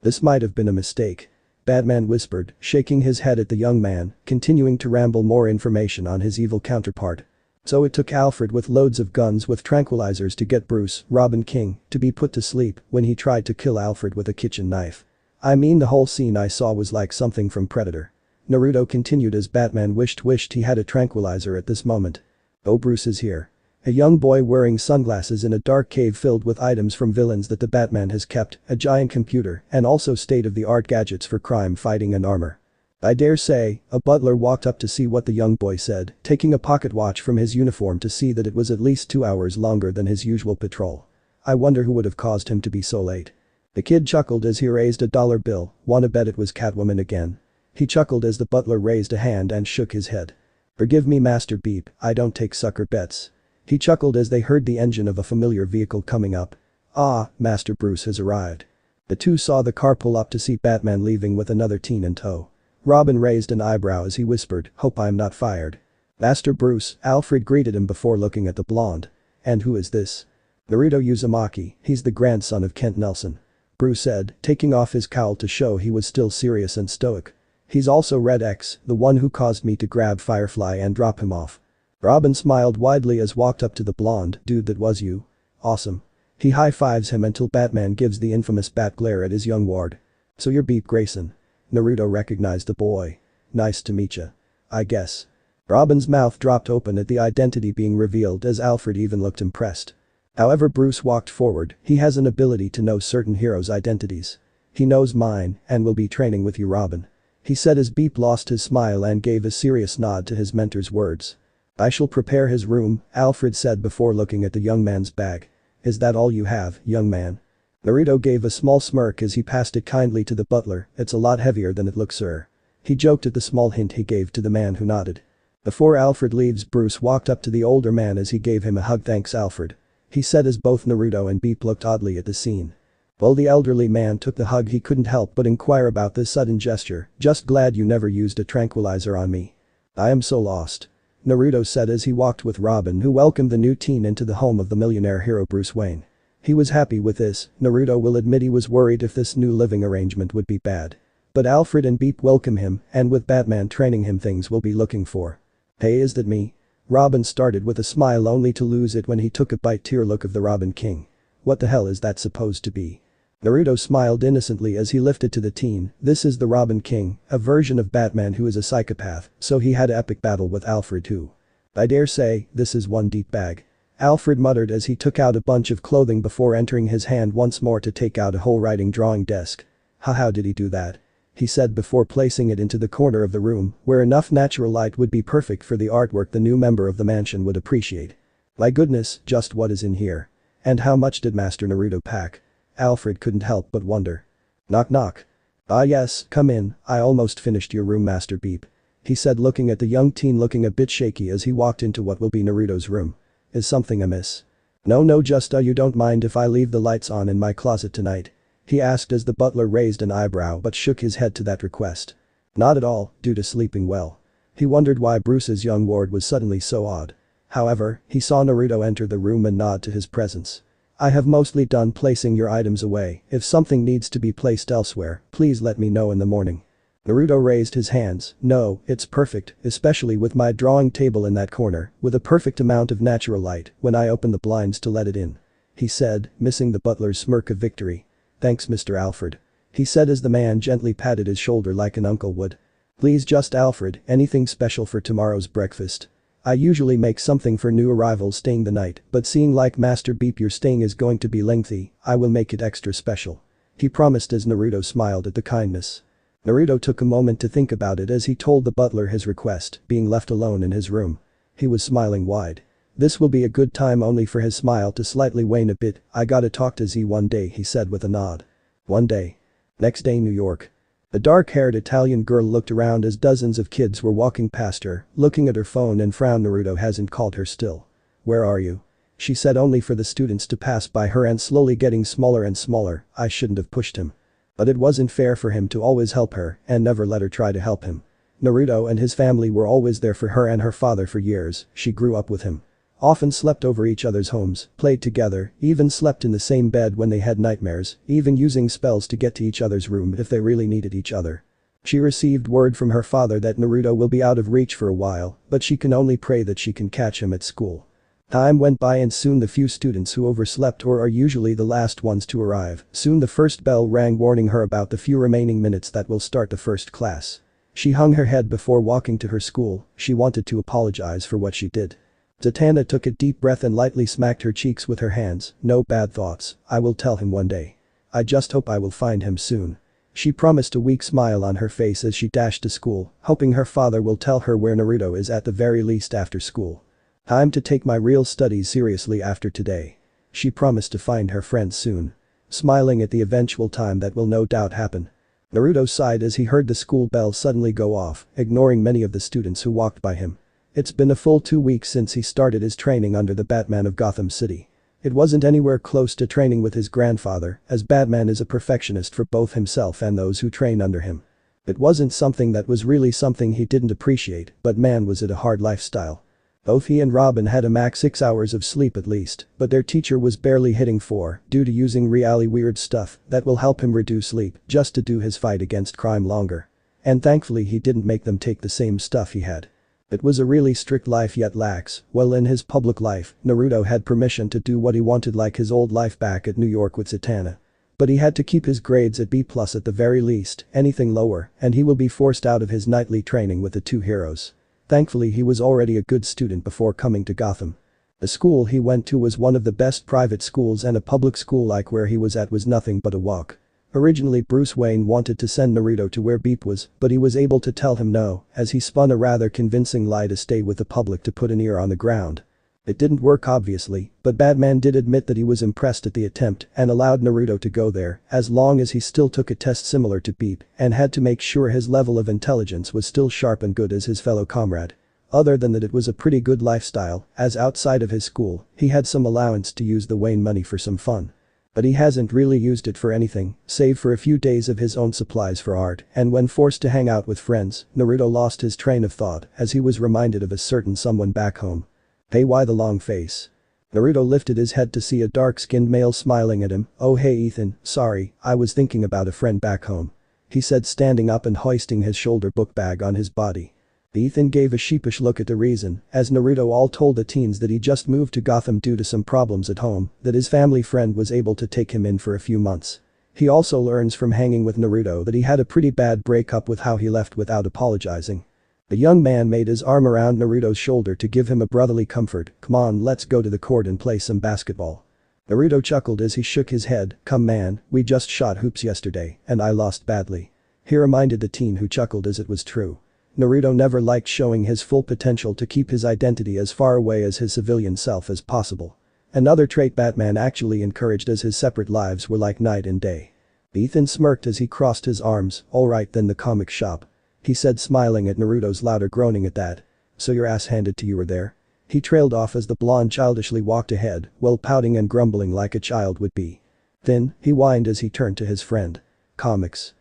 This might have been a mistake. Batman whispered, shaking his head at the young man, continuing to ramble more information on his evil counterpart. So it took Alfred with loads of guns with tranquilizers to get Bruce, Robin King, to be put to sleep when he tried to kill Alfred with a kitchen knife. I mean, the whole scene I saw was like something from Predator. Naruto continued as Batman wished he had a tranquilizer at this moment. Oh, Bruce is here. A young boy wearing sunglasses in a dark cave filled with items from villains that the Batman has kept, a giant computer, and also state-of-the-art gadgets for crime fighting and armor. I dare say, a butler walked up to see what the young boy said, taking a pocket watch from his uniform to see that it was at least 2 hours longer than his usual patrol. I wonder who would have caused him to be so late. The kid chuckled as he raised a dollar bill. "Wanna bet it was Catwoman again?" He chuckled as the butler raised a hand and shook his head. "Forgive me, Master Beep, I don't take sucker bets." He chuckled as they heard the engine of a familiar vehicle coming up. "Ah, Master Bruce has arrived." The two saw the car pull up to see Batman leaving with another teen in tow. Robin raised an eyebrow as he whispered, "Hope I'm not fired." "Master Bruce," Alfred greeted him before looking at the blonde. "And who is this?" "Naruto Uzumaki, he's the grandson of Kent Nelson," Bruce said, taking off his cowl to show he was still serious and stoic. "He's also Red X, the one who caused me to grab Firefly and drop him off." Robin smiled widely as walked up to the blonde. "Dude, that was you? Awesome." He high-fives him until Batman gives the infamous bat glare at his young ward. "So you're Beep Grayson." Naruto recognized the boy. "Nice to meet ya. I guess." Robin's mouth dropped open at the identity being revealed as Alfred even looked impressed. However, Bruce walked forward. "He has an ability to know certain heroes' identities. He knows mine and will be training with you, Robin," he said as Beep lost his smile and gave a serious nod to his mentor's words. "I shall prepare his room," Alfred said before looking at the young man's bag. "Is that all you have, young man?" Naruto gave a small smirk as he passed it kindly to the butler. "It's a lot heavier than it looks, sir." He joked at the small hint he gave to the man who nodded. Before Alfred leaves, Bruce walked up to the older man as he gave him a hug. "Thanks, Alfred," he said as both Naruto and Beep looked oddly at the scene. While the elderly man took the hug, he couldn't help but inquire about this sudden gesture. "Just glad you never used a tranquilizer on me. I am so lost," Naruto said as he walked with Robin, who welcomed the new teen into the home of the millionaire hero Bruce Wayne. He was happy with this. Naruto will admit he was worried if this new living arrangement would be bad. But Alfred and Beep welcome him, and with Batman training him, things will be looking for. "Hey, is that me?" Robin started with a smile only to lose it when he took a bite-tear look of the Robin King. "What the hell is that supposed to be?" Naruto smiled innocently as he lifted to the teen. "This is the Robin King, a version of Batman who is a psychopath, so he had an epic battle with Alfred too. I dare say, this is one deep bag." Alfred muttered as he took out a bunch of clothing before entering his hand once more to take out a whole writing drawing desk. How did he do that? He said before placing it into the corner of the room where enough natural light would be perfect for the artwork the new member of the mansion would appreciate. My goodness, just what is in here? And how much did Master Naruto pack? Alfred couldn't help but wonder. Knock knock. Ah yes, come in, I almost finished your room, Master Beep. He said, looking at the young teen looking a bit shaky as he walked into what will be Naruto's room. Is something amiss? No, just you don't mind if I leave the lights on in my closet tonight? He asked as the butler raised an eyebrow but shook his head to that request. Not at all, due to sleeping well. He wondered why Bruce's young ward was suddenly so odd. However, he saw Naruto enter the room and nod to his presence. I have mostly done placing your items away. If something needs to be placed elsewhere, please let me know in the morning. Naruto raised his hands. No, it's perfect, especially with my drawing table in that corner, with a perfect amount of natural light when I open the blinds to let it in. He said, missing the butler's smirk of victory. Thanks, Mr. Alfred. He said as the man gently patted his shoulder like an uncle would. Please just Alfred, anything special for tomorrow's breakfast? I usually make something for new arrivals staying the night, but seeing like Master Beep your staying is going to be lengthy, I will make it extra special. He promised as Naruto smiled at the kindness. Naruto took a moment to think about it as he told the butler his request, being left alone in his room. He was smiling wide. This will be a good time only for his smile to slightly wane a bit. I gotta talk to Z one day, he said with a nod. One day. Next day, New York. A dark-haired Italian girl looked around as dozens of kids were walking past her, looking at her phone and frowned. Naruto hasn't called her still. Where are you? She said only for the students to pass by her and slowly getting smaller and smaller. I shouldn't have pushed him. But it wasn't fair for him to always help her and never let her try to help him. Naruto and his family were always there for her and her father for years. She grew up with him. Often slept over each other's homes, played together, even slept in the same bed when they had nightmares, even using spells to get to each other's room if they really needed each other. She received word from her father that Naruto will be out of reach for a while, but she can only pray that she can catch him at school. Time went by and soon the few students who overslept or are usually the last ones to arrive, soon the first bell rang warning her about the few remaining minutes that will start the first class. She hung her head before walking to her school. She wanted to apologize for what she did. Zatanna took a deep breath and lightly smacked her cheeks with her hands. No bad thoughts, I will tell him one day. I just hope I will find him soon. She promised, a weak smile on her face as she dashed to school, hoping her father will tell her where Naruto is at the very least after school. Time to take my real studies seriously after today. She promised to find her friends soon. Smiling at the eventual time that will no doubt happen. Naruto sighed as he heard the school bell suddenly go off, ignoring many of the students who walked by him. It's been a full 2 weeks since he started his training under the Batman of Gotham City. It wasn't anywhere close to training with his grandfather, as Batman is a perfectionist for both himself and those who train under him. It wasn't something that was really something he didn't appreciate, but man was it a hard lifestyle. Both he and Robin had a max 6 hours of sleep at least, but their teacher was barely hitting 4 due to using really weird stuff that will help him reduce sleep just to do his fight against crime longer. And thankfully he didn't make them take the same stuff he had. It was a really strict life yet lax. Well, in his public life, Naruto had permission to do what he wanted like his old life back at New York with Zatanna. But he had to keep his grades at B+ at the very least, anything lower, and he will be forced out of his nightly training with the two heroes. Thankfully he was already a good student before coming to Gotham. The school he went to was one of the best private schools, and a public school like where he was at was nothing but a walk. Originally Bruce Wayne wanted to send Naruto to where Beep was, but he was able to tell him no, as he spun a rather convincing lie to stay with the public to put an ear on the ground. It didn't work obviously, but Batman did admit that he was impressed at the attempt and allowed Naruto to go there as long as he still took a test similar to Beep and had to make sure his level of intelligence was still sharp and good as his fellow comrade. Other than that, it was a pretty good lifestyle, as outside of his school, he had some allowance to use the Wayne money for some fun. But he hasn't really used it for anything, save for a few days of his own supplies for art, and when forced to hang out with friends, Naruto lost his train of thought as he was reminded of a certain someone back home. Hey, why the long face? Naruto lifted his head to see a dark-skinned male smiling at him. Oh hey Ethan, sorry, I was thinking about a friend back home. He said, standing up and hoisting his shoulder book bag on his body. Ethan gave a sheepish look at the reason, as Naruto all told the teens that he just moved to Gotham due to some problems at home, that his family friend was able to take him in for a few months. He also learns from hanging with Naruto that he had a pretty bad breakup with how he left without apologizing. The young man made his arm around Naruto's shoulder to give him a brotherly comfort. Come on, let's go to the court and play some basketball. Naruto chuckled as he shook his head. Come man, we just shot hoops yesterday, and I lost badly. He reminded the teen who chuckled as it was true. Naruto never liked showing his full potential to keep his identity as far away as his civilian self as possible. Another trait Batman actually encouraged, as his separate lives were like night and day. Ethan smirked as he crossed his arms. Alright then, the comic shop. He said, smiling at Naruto's louder groaning at that. So your ass handed to you were there? He trailed off as the blonde childishly walked ahead, while pouting and grumbling like a child would be. Then, he whined as he turned to his friend. Comics.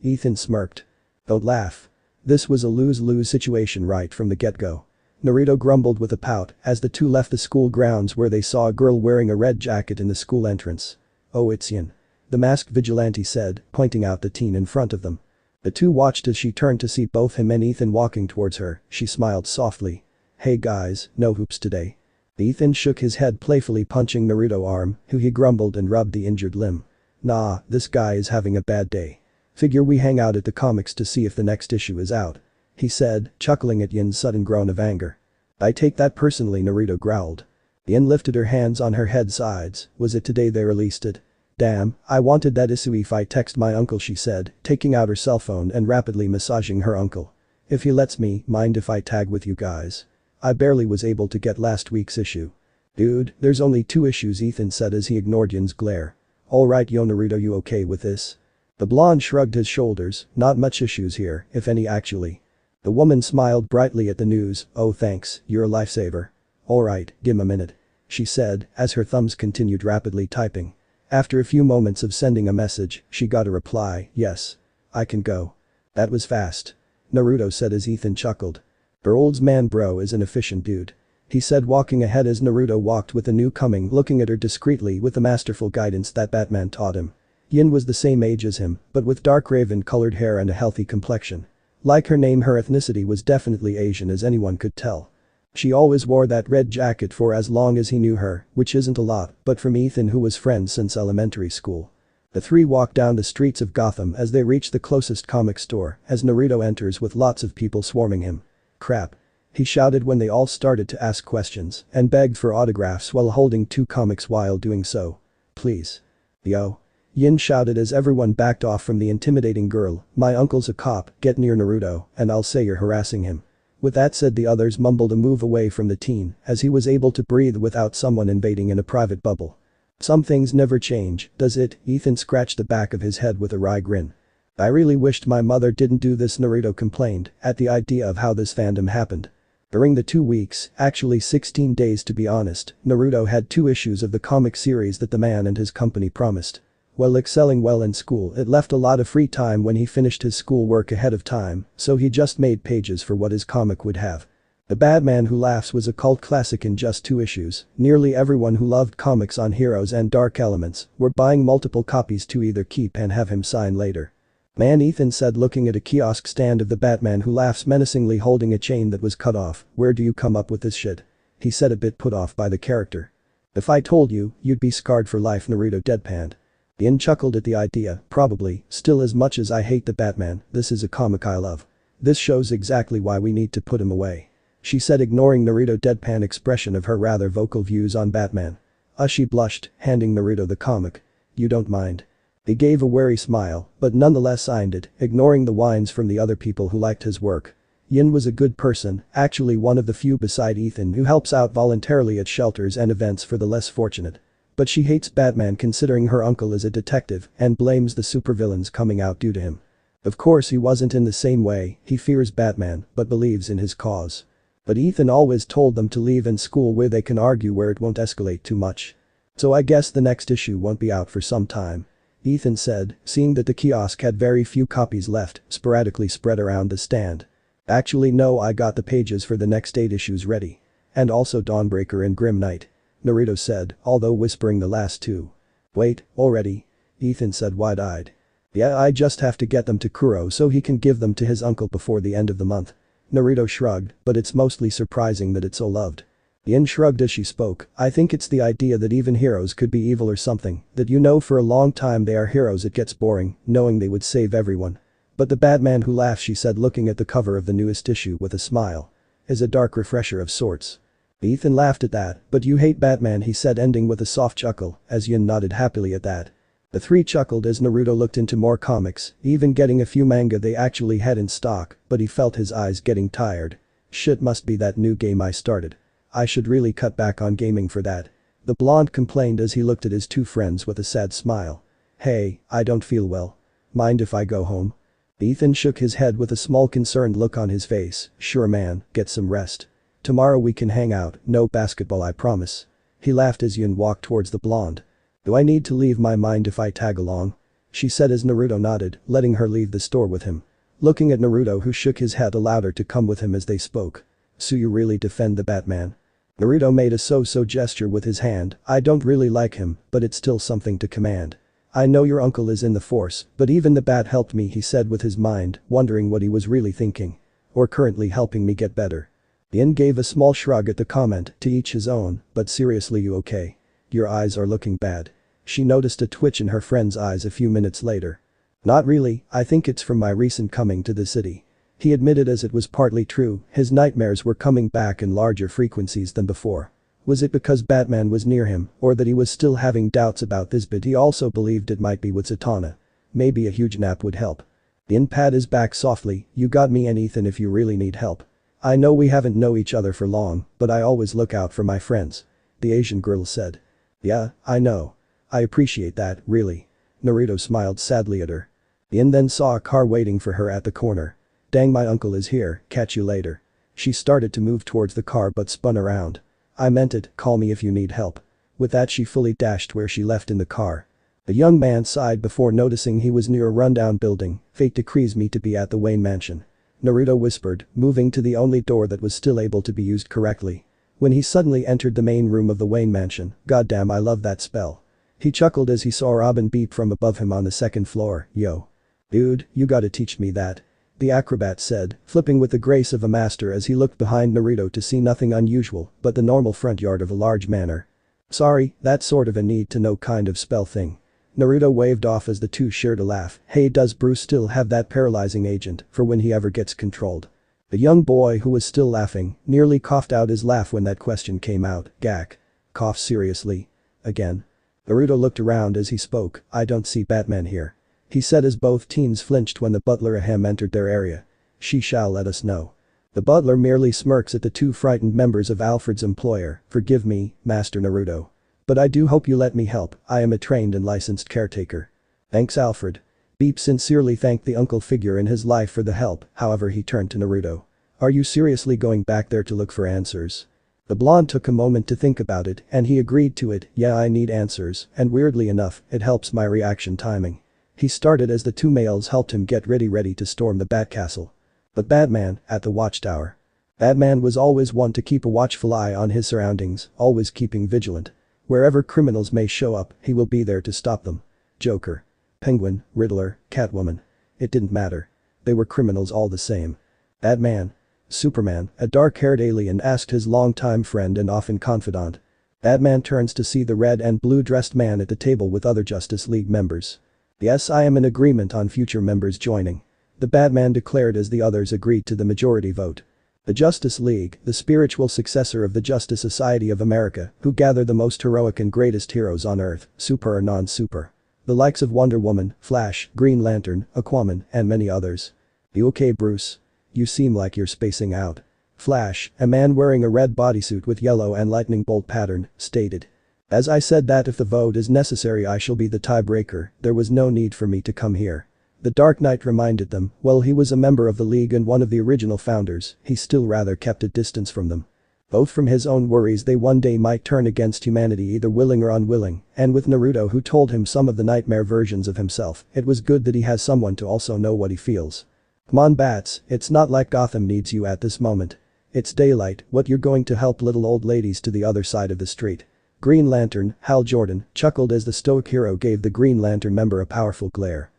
Ethan smirked. Don't laugh. This was a lose-lose situation right from the get-go. Naruto grumbled with a pout as the two left the school grounds, where they saw a girl wearing a red jacket in the school entrance. Oh, it's Yin. The masked vigilante said, pointing out the teen in front of them. The two watched as she turned to see both him and Ethan walking towards her. She smiled softly. Hey guys, no hoops today. Ethan shook his head, playfully punching Naruto's arm, who he grumbled and rubbed the injured limb. Nah, this guy is having a bad day. Figure we hang out at the comics to see if the next issue is out. He said, chuckling at Yin's sudden groan of anger. I take that personally, Naruto growled. Yin lifted her hands on her head sides. Was it today they released it? Damn, I wanted that issue. If I text my uncle, she said, taking out her cell phone and rapidly massaging her uncle. If he lets me, mind if I tag with you guys? I barely was able to get last week's issue. Dude, there's only 2 issues, Ethan said as he ignored Yin's glare. Alright yo Naruto, you okay with this? The blonde shrugged his shoulders. Not much issues here, if any actually. The woman smiled brightly at the news. Oh thanks, you're a lifesaver. Alright, give 'em a minute. She said, as her thumbs continued rapidly typing. After a few moments of sending a message, she got a reply. Yes. I can go. That was fast. Naruto said as Ethan chuckled. Old man bro is an efficient dude. He said, walking ahead as Naruto walked with the newcomer, looking at her discreetly with the masterful guidance that Batman taught him. Yin was the same age as him, but with dark raven-colored hair and a healthy complexion. Like her name, her ethnicity was definitely Asian, as anyone could tell. She always wore that red jacket for as long as he knew her, which isn't a lot, but from Ethan, who was friends since elementary school. The three walk down the streets of Gotham as they reach the closest comic store, as Naruto enters with lots of people swarming him. Crap. He shouted when they all started to ask questions and begged for autographs while holding 2 comics while doing so. Please. Yo. Yin shouted as everyone backed off from the intimidating girl. My uncle's a cop, get near Naruto, and I'll say you're harassing him. With that said, the others mumbled a move away from the teen as he was able to breathe without someone invading in a private bubble. Some things never change, does it? Ethan scratched the back of his head with a wry grin. I really wished my mother didn't do this, Naruto complained at the idea of how this fandom happened. During the 2 weeks, actually 16 days to be honest, Naruto had 2 issues of the comic series that the man and his company promised. While excelling well in school, it left a lot of free time when he finished his schoolwork ahead of time, so he just made pages for what his comic would have. The Batman Who Laughs was a cult classic in just 2 issues. Nearly everyone who loved comics on heroes and dark elements were buying multiple copies to either keep and have him sign later. Man, Ethan said, looking at a kiosk stand of the Batman Who Laughs, menacingly holding a chain that was cut off. Where do you come up with this shit? He said, a bit put off by the character. If I told you, you'd be scarred for life, Naruto deadpanned. Yin chuckled at the idea. Probably. Still, as much as I hate the Batman, this is a comic I love. This shows exactly why we need to put him away. She said, ignoring Naruto's deadpan expression of her rather vocal views on Batman. She blushed, handing Naruto the comic. You don't mind? He gave a wary smile, but nonetheless signed it, ignoring the whines from the other people who liked his work. Yin was a good person, actually one of the few beside Ethan who helps out voluntarily at shelters and events for the less fortunate. But she hates Batman considering her uncle is a detective and blames the supervillains coming out due to him. Of course he wasn't in the same way, he fears Batman but believes in his cause. But Ethan always told them to leave in school where they can argue where it won't escalate too much. So I guess the next issue won't be out for some time. Ethan said, seeing that the kiosk had very few copies left, sporadically spread around the stand. Actually no, I got the pages for the next 8 issues ready. And also Dawnbreaker and Grim Knight. Naruto said, although whispering the last 2. Wait, already? Ethan said, wide-eyed. Yeah, I just have to get them to Kuro so he can give them to his uncle before the end of the month. Naruto shrugged, but it's mostly surprising that it's so loved. Yin shrugged as she spoke. I think it's the idea that even heroes could be evil or something, that you know for a long time they are heroes. It gets boring, knowing they would save everyone. But the Batman who laughs, she said, looking at the cover of the newest issue with a smile. Is a dark refresher of sorts. Ethan laughed at that, but you hate Batman, he said, ending with a soft chuckle, as Yin nodded happily at that. The three chuckled as Naruto looked into more comics, even getting a few manga they actually had in stock, but he felt his eyes getting tired. Shit, must be that new game I started. I should really cut back on gaming for that. The blonde complained as he looked at his two friends with a sad smile. Hey, I don't feel well. Mind if I go home? Ethan shook his head with a small concerned look on his face. Sure man, get some rest. Tomorrow we can hang out, no basketball I promise. He laughed as Yun walked towards the blonde. Do I need to leave my mind if I tag along? She said as Naruto nodded, letting her leave the store with him. Looking at Naruto, who shook his head, allowed her to come with him as they spoke. So you really defend the Batman? Naruto made a so-so gesture with his hand. I don't really like him, but it's still something to command. I know your uncle is in the force, but even the bat helped me, he said with his mind, wondering what he was really thinking. Or currently helping me get better. Yin gave a small shrug at the comment, to each his own, but seriously, you okay? Your eyes are looking bad. She noticed a twitch in her friend's eyes a few minutes later. Not really, I think it's from my recent coming to the city. He admitted as it was partly true, his nightmares were coming back in larger frequencies than before. Was it because Batman was near him, or that he was still having doubts about this, but he also believed it might be with Zatanna. Maybe a huge nap would help. Yin pat his back softly, you got me and Ethan if you really need help. I know we haven't known each other for long, but I always look out for my friends. The Asian girl said. Yeah, I know. I appreciate that, really. Naruto smiled sadly at her. Yin then saw a car waiting for her at the corner. Dang, my uncle is here, catch you later. She started to move towards the car but spun around. I meant it, call me if you need help. With that she fully dashed where she left in the car. The young man sighed before noticing he was near a rundown building. Fate decrees me to be at the Wayne mansion. Naruto whispered, moving to the only door that was still able to be used correctly. When he suddenly entered the main room of the Wayne mansion, goddamn, I love that spell. He chuckled as he saw Robin beep from above him on the second floor. Yo. Dude, you gotta teach me that. The acrobat said, flipping with the grace of a master as he looked behind Naruto to see nothing unusual but the normal front yard of a large manor. Sorry, that's sort of a need-to-know kind of spell thing. Naruto waved off as the two shared a laugh. Hey, does Bruce still have that paralyzing agent for when he ever gets controlled? The young boy, who was still laughing, nearly coughed out his laugh when that question came out. Gak. Cough seriously. Again. Naruto looked around as he spoke. I don't see Batman here. He said as both teens flinched when the butler Harem entered their area. She shall let us know. The butler merely smirks at the two frightened members of Alfred's employer. Forgive me, Master Naruto. But I do hope you let me help, I am a trained and licensed caretaker. Thanks, Alfred. Beep sincerely thanked the uncle figure in his life for the help, however he turned to Naruto. Are you seriously going back there to look for answers? The blonde took a moment to think about it and he agreed to it. Yeah, I need answers, and weirdly enough, it helps my reaction timing. He started as the two males helped him get ready to storm the Batcastle. But Batman, at the watchtower. Batman was always one to keep a watchful eye on his surroundings, always keeping vigilant. Wherever criminals may show up, he will be there to stop them. Joker. Penguin, Riddler, Catwoman. It didn't matter. They were criminals all the same. Batman. Superman, a dark-haired alien, asked his longtime friend and often confidant. Batman turns to see the red and blue-dressed man at the table with other Justice League members. Yes, I am in agreement on future members joining. The Batman declared as the others agreed to the majority vote. The Justice League, the spiritual successor of the Justice Society of America, who gather the most heroic and greatest heroes on Earth, super or non-super. The likes of Wonder Woman, Flash, Green Lantern, Aquaman, and many others. You okay, Bruce? You seem like you're spacing out. Flash, a man wearing a red bodysuit with yellow and lightning bolt pattern, stated. As I said that if the vote is necessary I shall be the tiebreaker, there was no need for me to come here. The Dark Knight reminded them, well, he was a member of the League and one of the original founders, he still rather kept a distance from them. Both from his own worries they one day might turn against humanity, either willing or unwilling, and with Naruto who told him some of the nightmare versions of himself, it was good that he has someone to also know what he feels. Come on, Bats, it's not like Gotham needs you at this moment. It's daylight, what, you're going to help little old ladies to the other side of the street? Green Lantern, Hal Jordan, chuckled as the stoic hero gave the Green Lantern member a powerful glare.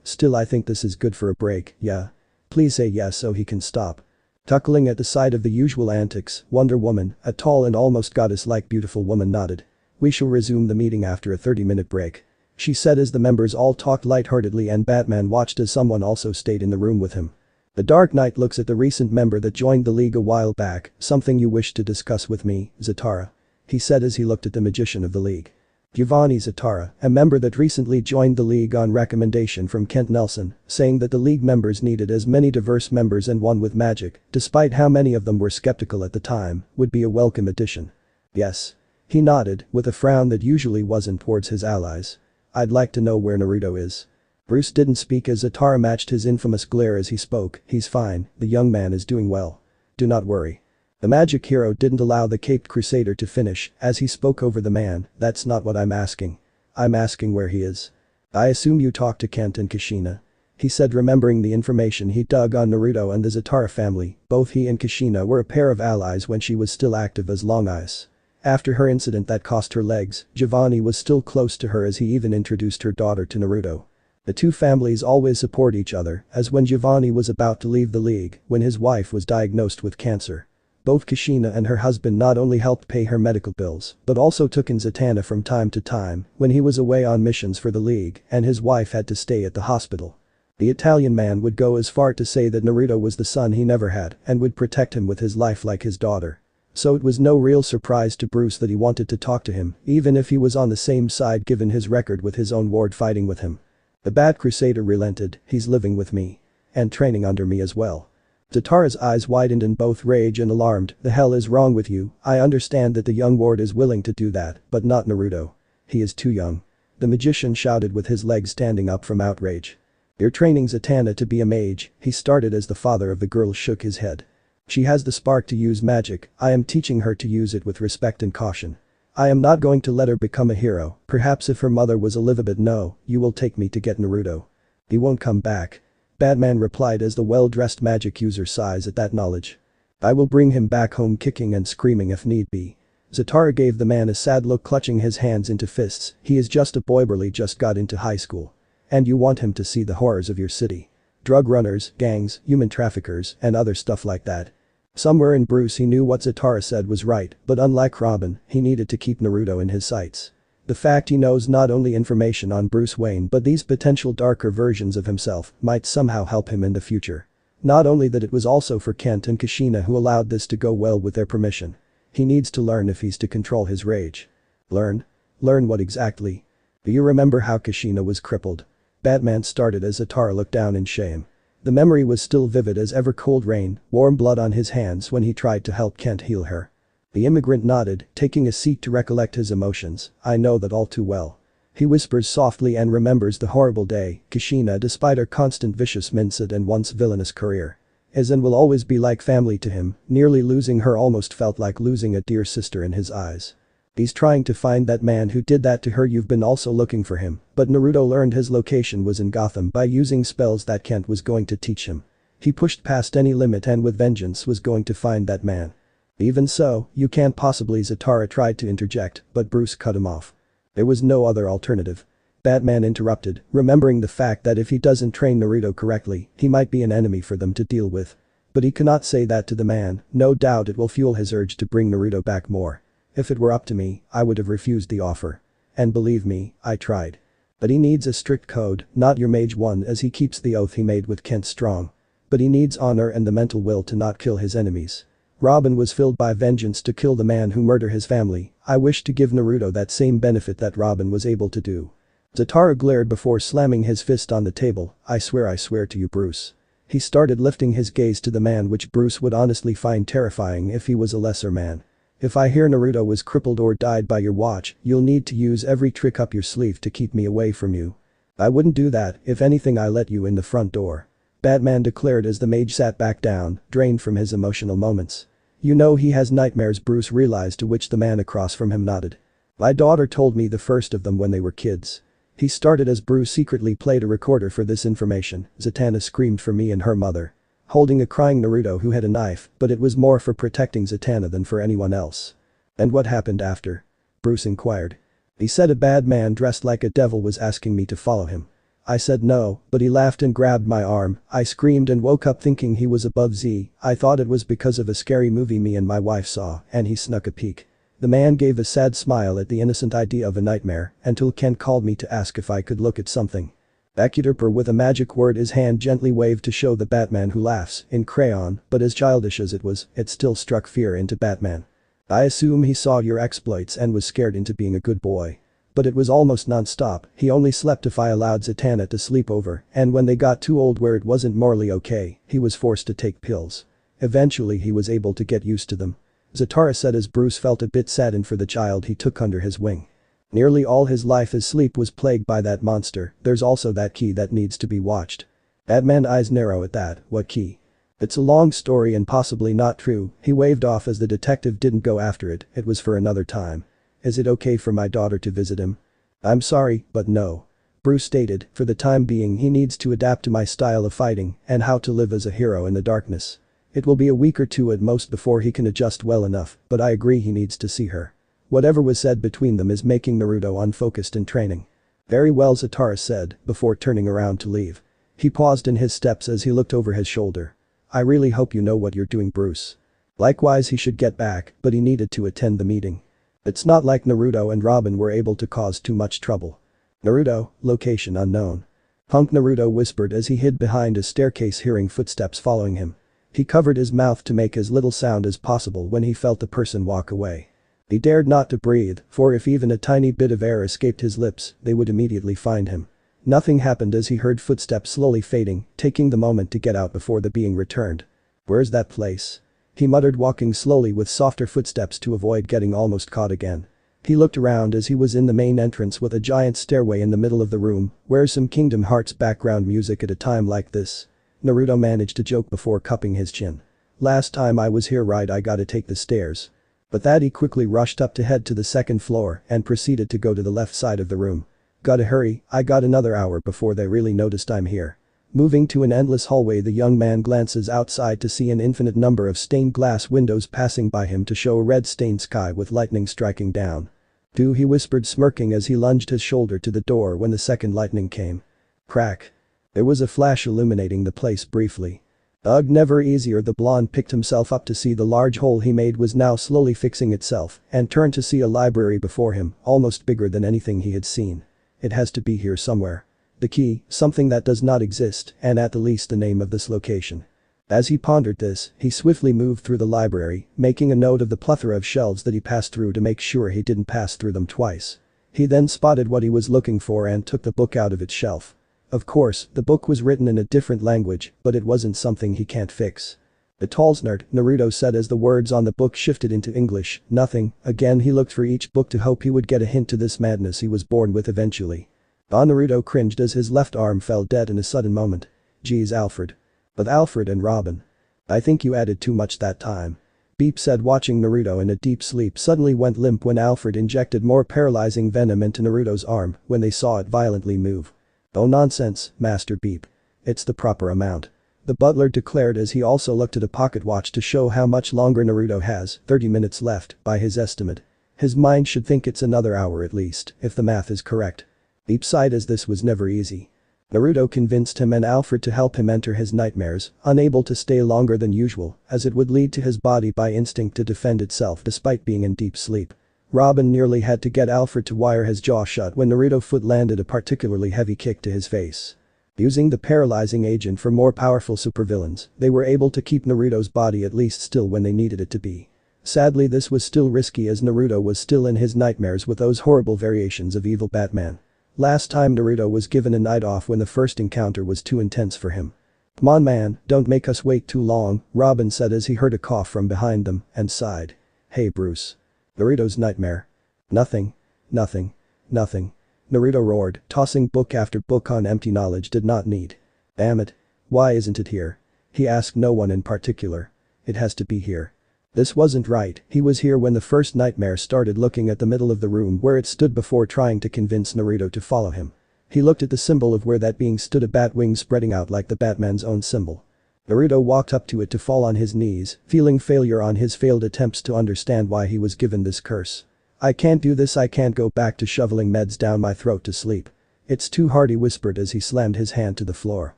Still I think this is good for a break, yeah? Please say yes so he can stop. Chuckling at the sight of the usual antics, Wonder Woman, a tall and almost goddess-like beautiful woman, nodded. We shall resume the meeting after a 30-minute break. she said as the members all talked lightheartedly and Batman watched as someone also stayed in the room with him. The Dark Knight looks at the recent member that joined the league a while back, something you wish to discuss with me, Zatanna. He said as he looked at the magician of the league. Giovanni Zatanna, a member that recently joined the league on recommendation from Kent Nelson, saying that the league members needed as many diverse members and one with magic, despite how many of them were skeptical at the time, would be a welcome addition. Yes. He nodded, with a frown that usually wasn't towards his allies. I'd like to know where Naruto is. Bruce didn't speak as Zatanna matched his infamous glare as he spoke. He's fine, the young man is doing well. Do not worry. The magic hero didn't allow the caped crusader to finish, as he spoke over the man. That's not what I'm asking. I'm asking where he is. I assume you talked to Kent and Kushina. He said, remembering the information he dug on Naruto and the Zatanna family. Both he and Kushina were a pair of allies when she was still active as Long Eyes. After her incident that cost her legs, Giovanni was still close to her as he even introduced her daughter to Naruto. The two families always support each other, as when Giovanni was about to leave the league, when his wife was diagnosed with cancer. Both Kushina and her husband not only helped pay her medical bills, but also took in Zatanna from time to time when he was away on missions for the league and his wife had to stay at the hospital. The Italian man would go as far to say that Naruto was the son he never had and would protect him with his life like his daughter. So it was no real surprise to Bruce that he wanted to talk to him, even if he was on the same side given his record with his own ward fighting with him. The Bat Crusader relented. He's living with me. And training under me as well. Zatanna's eyes widened in both rage and alarmed. The hell is wrong with you? I understand that the young ward is willing to do that, but not Naruto. He is too young. The magician shouted with his legs standing up from outrage. You're training Zatanna to be a mage, he started as the father of the girl shook his head. She has the spark to use magic, I am teaching her to use it with respect and caution. I am not going to let her become a hero, perhaps if her mother was alive but no, you will take me to get Naruto. He won't come back. Batman replied as the well-dressed magic user sighs at that knowledge. I will bring him back home kicking and screaming if need be. Zatanna gave the man a sad look clutching his hands into fists, he is just a boy barely just got into high school. And you want him to see the horrors of your city. Drug runners, gangs, human traffickers, and other stuff like that. Somewhere in Bruce he knew what Zatanna said was right, but unlike Robin, he needed to keep Naruto in his sights. The fact he knows not only information on Bruce Wayne but these potential darker versions of himself might somehow help him in the future. Not only that, it was also for Kent and Kushina who allowed this to go well with their permission. He needs to learn if he's to control his rage. Learn? Learn what exactly? Do you remember how Kushina was crippled? Batman started as Zatanna looked down in shame. The memory was still vivid as ever cold rain, warm blood on his hands when he tried to help Kent heal her. The immigrant nodded, taking a seat to recollect his emotions. I know that all too well. He whispers softly and remembers the horrible day, Kushina despite her constant vicious mindset and once villainous career. Azan will always be like family to him, nearly losing her almost felt like losing a dear sister in his eyes. He's trying to find that man who did that to her. You've been also looking for him, but Naruto learned his location was in Gotham by using spells that Kent was going to teach him. He pushed past any limit and with vengeance was going to find that man. Even so, you can't possibly. Zatanna tried to interject, but Bruce cut him off. There was no other alternative. Batman interrupted, remembering the fact that if he doesn't train Naruto correctly, he might be an enemy for them to deal with. But he cannot say that to the man, no doubt it will fuel his urge to bring Naruto back more. If it were up to me, I would have refused the offer. And believe me, I tried. But he needs a strict code, not your mage one, as he keeps the oath he made with Kent strong. But he needs honor and the mental will to not kill his enemies. Robin was filled by vengeance to kill the man who murdered his family. I wish to give Naruto that same benefit that Robin was able to do. Zatanna glared before slamming his fist on the table. I swear to you, Bruce. He started lifting his gaze to the man, which Bruce would honestly find terrifying if he was a lesser man. If I hear Naruto was crippled or died by your watch, you'll need to use every trick up your sleeve to keep me away from you. I wouldn't do that. If anything, I let you in the front door. Batman declared as the mage sat back down, drained from his emotional moments. You know he has nightmares, Bruce realized, to which the man across from him nodded. My daughter told me the first of them when they were kids. He started as Bruce secretly played a recorder for this information. Zatanna screamed for me and her mother. Holding a crying Naruto who had a knife, but it was more for protecting Zatanna than for anyone else. And what happened after? Bruce inquired. He said a bad man dressed like a devil was asking me to follow him. I said no, but he laughed and grabbed my arm. I screamed and woke up thinking he was above Z. I thought it was because of a scary movie me and my wife saw, and he snuck a peek. The man gave a sad smile at the innocent idea of a nightmare until Ken called me to ask if I could look at something. Bakuderper with a magic word his hand gently waved to show the Batman who laughs in crayon, but as childish as it was, it still struck fear into Batman. I assume he saw your exploits and was scared into being a good boy. But it was almost non-stop, he only slept if I allowed Zatanna to sleep over, and when they got too old where it wasn't morally okay, he was forced to take pills. Eventually he was able to get used to them. Zatara said as Bruce felt a bit saddened for the child he took under his wing. Nearly all his life his sleep was plagued by that monster, there's also that key that needs to be watched. Batman's eyes narrow at that, what key? It's a long story and possibly not true, he waved off as the detective didn't go after it, it was for another time. Is it okay for my daughter to visit him? I'm sorry, but no. Bruce stated, for the time being he needs to adapt to my style of fighting and how to live as a hero in the darkness. It will be a week or two at most before he can adjust well enough, but I agree he needs to see her. Whatever was said between them is making Naruto unfocused in training. Very well, Zatara said, before turning around to leave. He paused in his steps as he looked over his shoulder. I really hope you know what you're doing, Bruce. Likewise he should get back, but he needed to attend the meeting. It's not like Naruto and Robin were able to cause too much trouble. Naruto, location unknown. Punk Naruto whispered as he hid behind a staircase hearing footsteps following him. He covered his mouth to make as little sound as possible when he felt the person walk away. He dared not to breathe, for if even a tiny bit of air escaped his lips, they would immediately find him. Nothing happened as he heard footsteps slowly fading, taking the moment to get out before the being returned. Where's that place? He muttered, walking slowly with softer footsteps to avoid getting almost caught again. He looked around as he was in the main entrance with a giant stairway in the middle of the room, where's some Kingdom Hearts background music at a time like this? Naruto managed to joke before cupping his chin. Last time I was here, right, I gotta take the stairs. But that he quickly rushed up to head to the second floor and proceeded to go to the left side of the room. Gotta hurry, I got another hour before they really noticed I'm here. Moving to an endless hallway, the young man glances outside to see an infinite number of stained glass windows passing by him to show a red stained sky with lightning striking down. Do, he whispered, smirking as he lunged his shoulder to the door when the second lightning came. Crack. There was a flash illuminating the place briefly. Ugh, never easier. The blonde picked himself up to see the large hole he made was now slowly fixing itself and turned to see a library before him, almost bigger than anything he had seen. It has to be here somewhere. The key, something that does not exist, and at the least the name of this location. As he pondered this, he swiftly moved through the library, making a note of the plethora of shelves that he passed through to make sure he didn't pass through them twice. He then spotted what he was looking for and took the book out of its shelf. Of course, the book was written in a different language, but it wasn't something he can't fix. The Talsnert, Naruto said as the words on the book shifted into English, nothing. Again he looked for each book to hope he would get a hint to this madness he was born with eventually. Naruto cringed as his left arm fell dead in a sudden moment. Geez, Alfred. But Alfred and Robin. I think you added too much that time. Beep said, watching Naruto in a deep sleep suddenly went limp when Alfred injected more paralyzing venom into Naruto's arm when they saw it violently move. Oh nonsense, Master Beep. It's the proper amount. The butler declared as he also looked at a pocket watch to show how much longer Naruto has, 30 minutes left, by his estimate. His mind should think it's another hour at least, if the math is correct. Beep sighed as this was never easy. Naruto convinced him and Alfred to help him enter his nightmares, unable to stay longer than usual, as it would lead to his body by instinct to defend itself despite being in deep sleep. Robin nearly had to get Alfred to wire his jaw shut when Naruto's foot landed a particularly heavy kick to his face. Using the paralyzing agent for more powerful supervillains, they were able to keep Naruto's body at least still when they needed it to be. Sadly, this was still risky as Naruto was still in his nightmares with those horrible variations of evil Batman. Last time Naruto was given a night off when the first encounter was too intense for him. Come on man, don't make us wait too long, Robin said as he heard a cough from behind them and sighed. Hey Bruce. Naruto's nightmare. Nothing. Nothing. Nothing. Naruto roared, tossing book after book on empty knowledge did not need. Damn it. Why isn't it here? He asked no one in particular. It has to be here. This wasn't right, he was here when the first nightmare started, looking at the middle of the room where it stood before trying to convince Naruto to follow him. He looked at the symbol of where that being stood, a bat wing spreading out like the Batman's own symbol. Naruto walked up to it to fall on his knees, feeling failure on his failed attempts to understand why he was given this curse. I can't do this, I can't go back to shoveling meds down my throat to sleep. It's too hard, he whispered as he slammed his hand to the floor.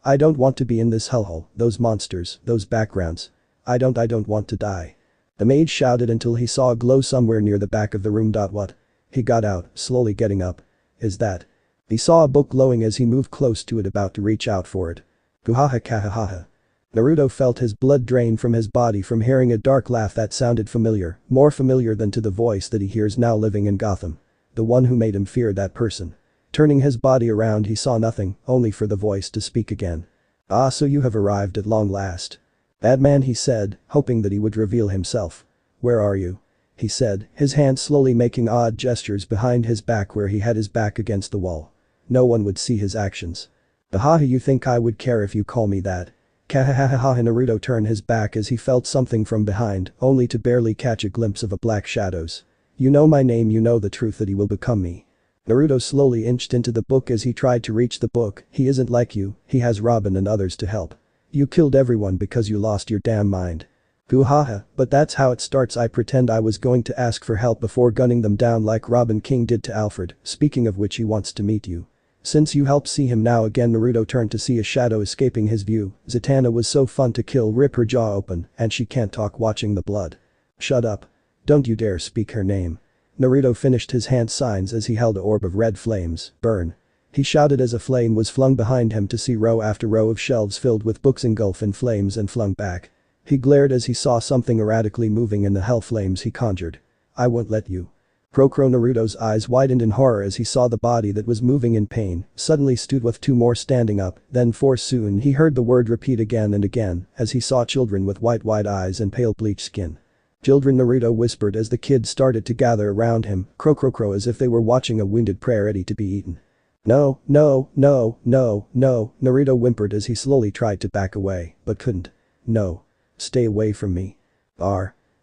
I don't want to be in this hellhole, those monsters, those backgrounds. I don't want to die. The mage shouted until he saw a glow somewhere near the back of the room. What? He got out, slowly getting up. Is that? He saw a book glowing as he moved close to it, about to reach out for it. Guhaha kahahaha. Naruto felt his blood drain from his body from hearing a dark laugh that sounded familiar, more familiar than to the voice that he hears now living in Gotham. The one who made him fear that person. Turning his body around, he saw nothing, only for the voice to speak again. "Ah, so you have arrived at long last. Bad man," he said, hoping that he would reveal himself. "Where are you?" he said, his hand slowly making odd gestures behind his back where he had his back against the wall. No one would see his actions. "Ahaha, you think I would care if you call me that?" Kahahaha. Naruto turned his back as he felt something from behind, only to barely catch a glimpse of a black shadows. "You know my name, you know the truth that he will become me." Naruto slowly inched into the book as he tried to reach the book. "He isn't like you, he has Robin and others to help. You killed everyone because you lost your damn mind." Guhaha, but that's how it starts. I pretend I was going to ask for help before gunning them down like Robin King did to Alfred, speaking of which he wants to meet you. Since you helped see him now again. Naruto turned to see a shadow escaping his view. Zatanna was so fun to kill, rip her jaw open, and she can't talk watching the blood. "Shut up. Don't you dare speak her name." Naruto finished his hand signs as he held an orb of red flames. "Burn." He shouted as a flame was flung behind him to see row after row of shelves filled with books engulf in flames and flung back. He glared as he saw something erratically moving in the hell flames he conjured. "I won't let you." Naruto's eyes widened in horror as he saw the body that was moving in pain, suddenly stood with two more standing up, then four. Soon he heard the word repeat again and again as he saw children with white eyes and pale bleached skin. "Children," Naruto whispered as the kids started to gather around him, crow as if they were watching a wounded prey ready to be eaten. "No, no, no, no, no," Naruto whimpered as he slowly tried to back away, but couldn't. "No. Stay away from me."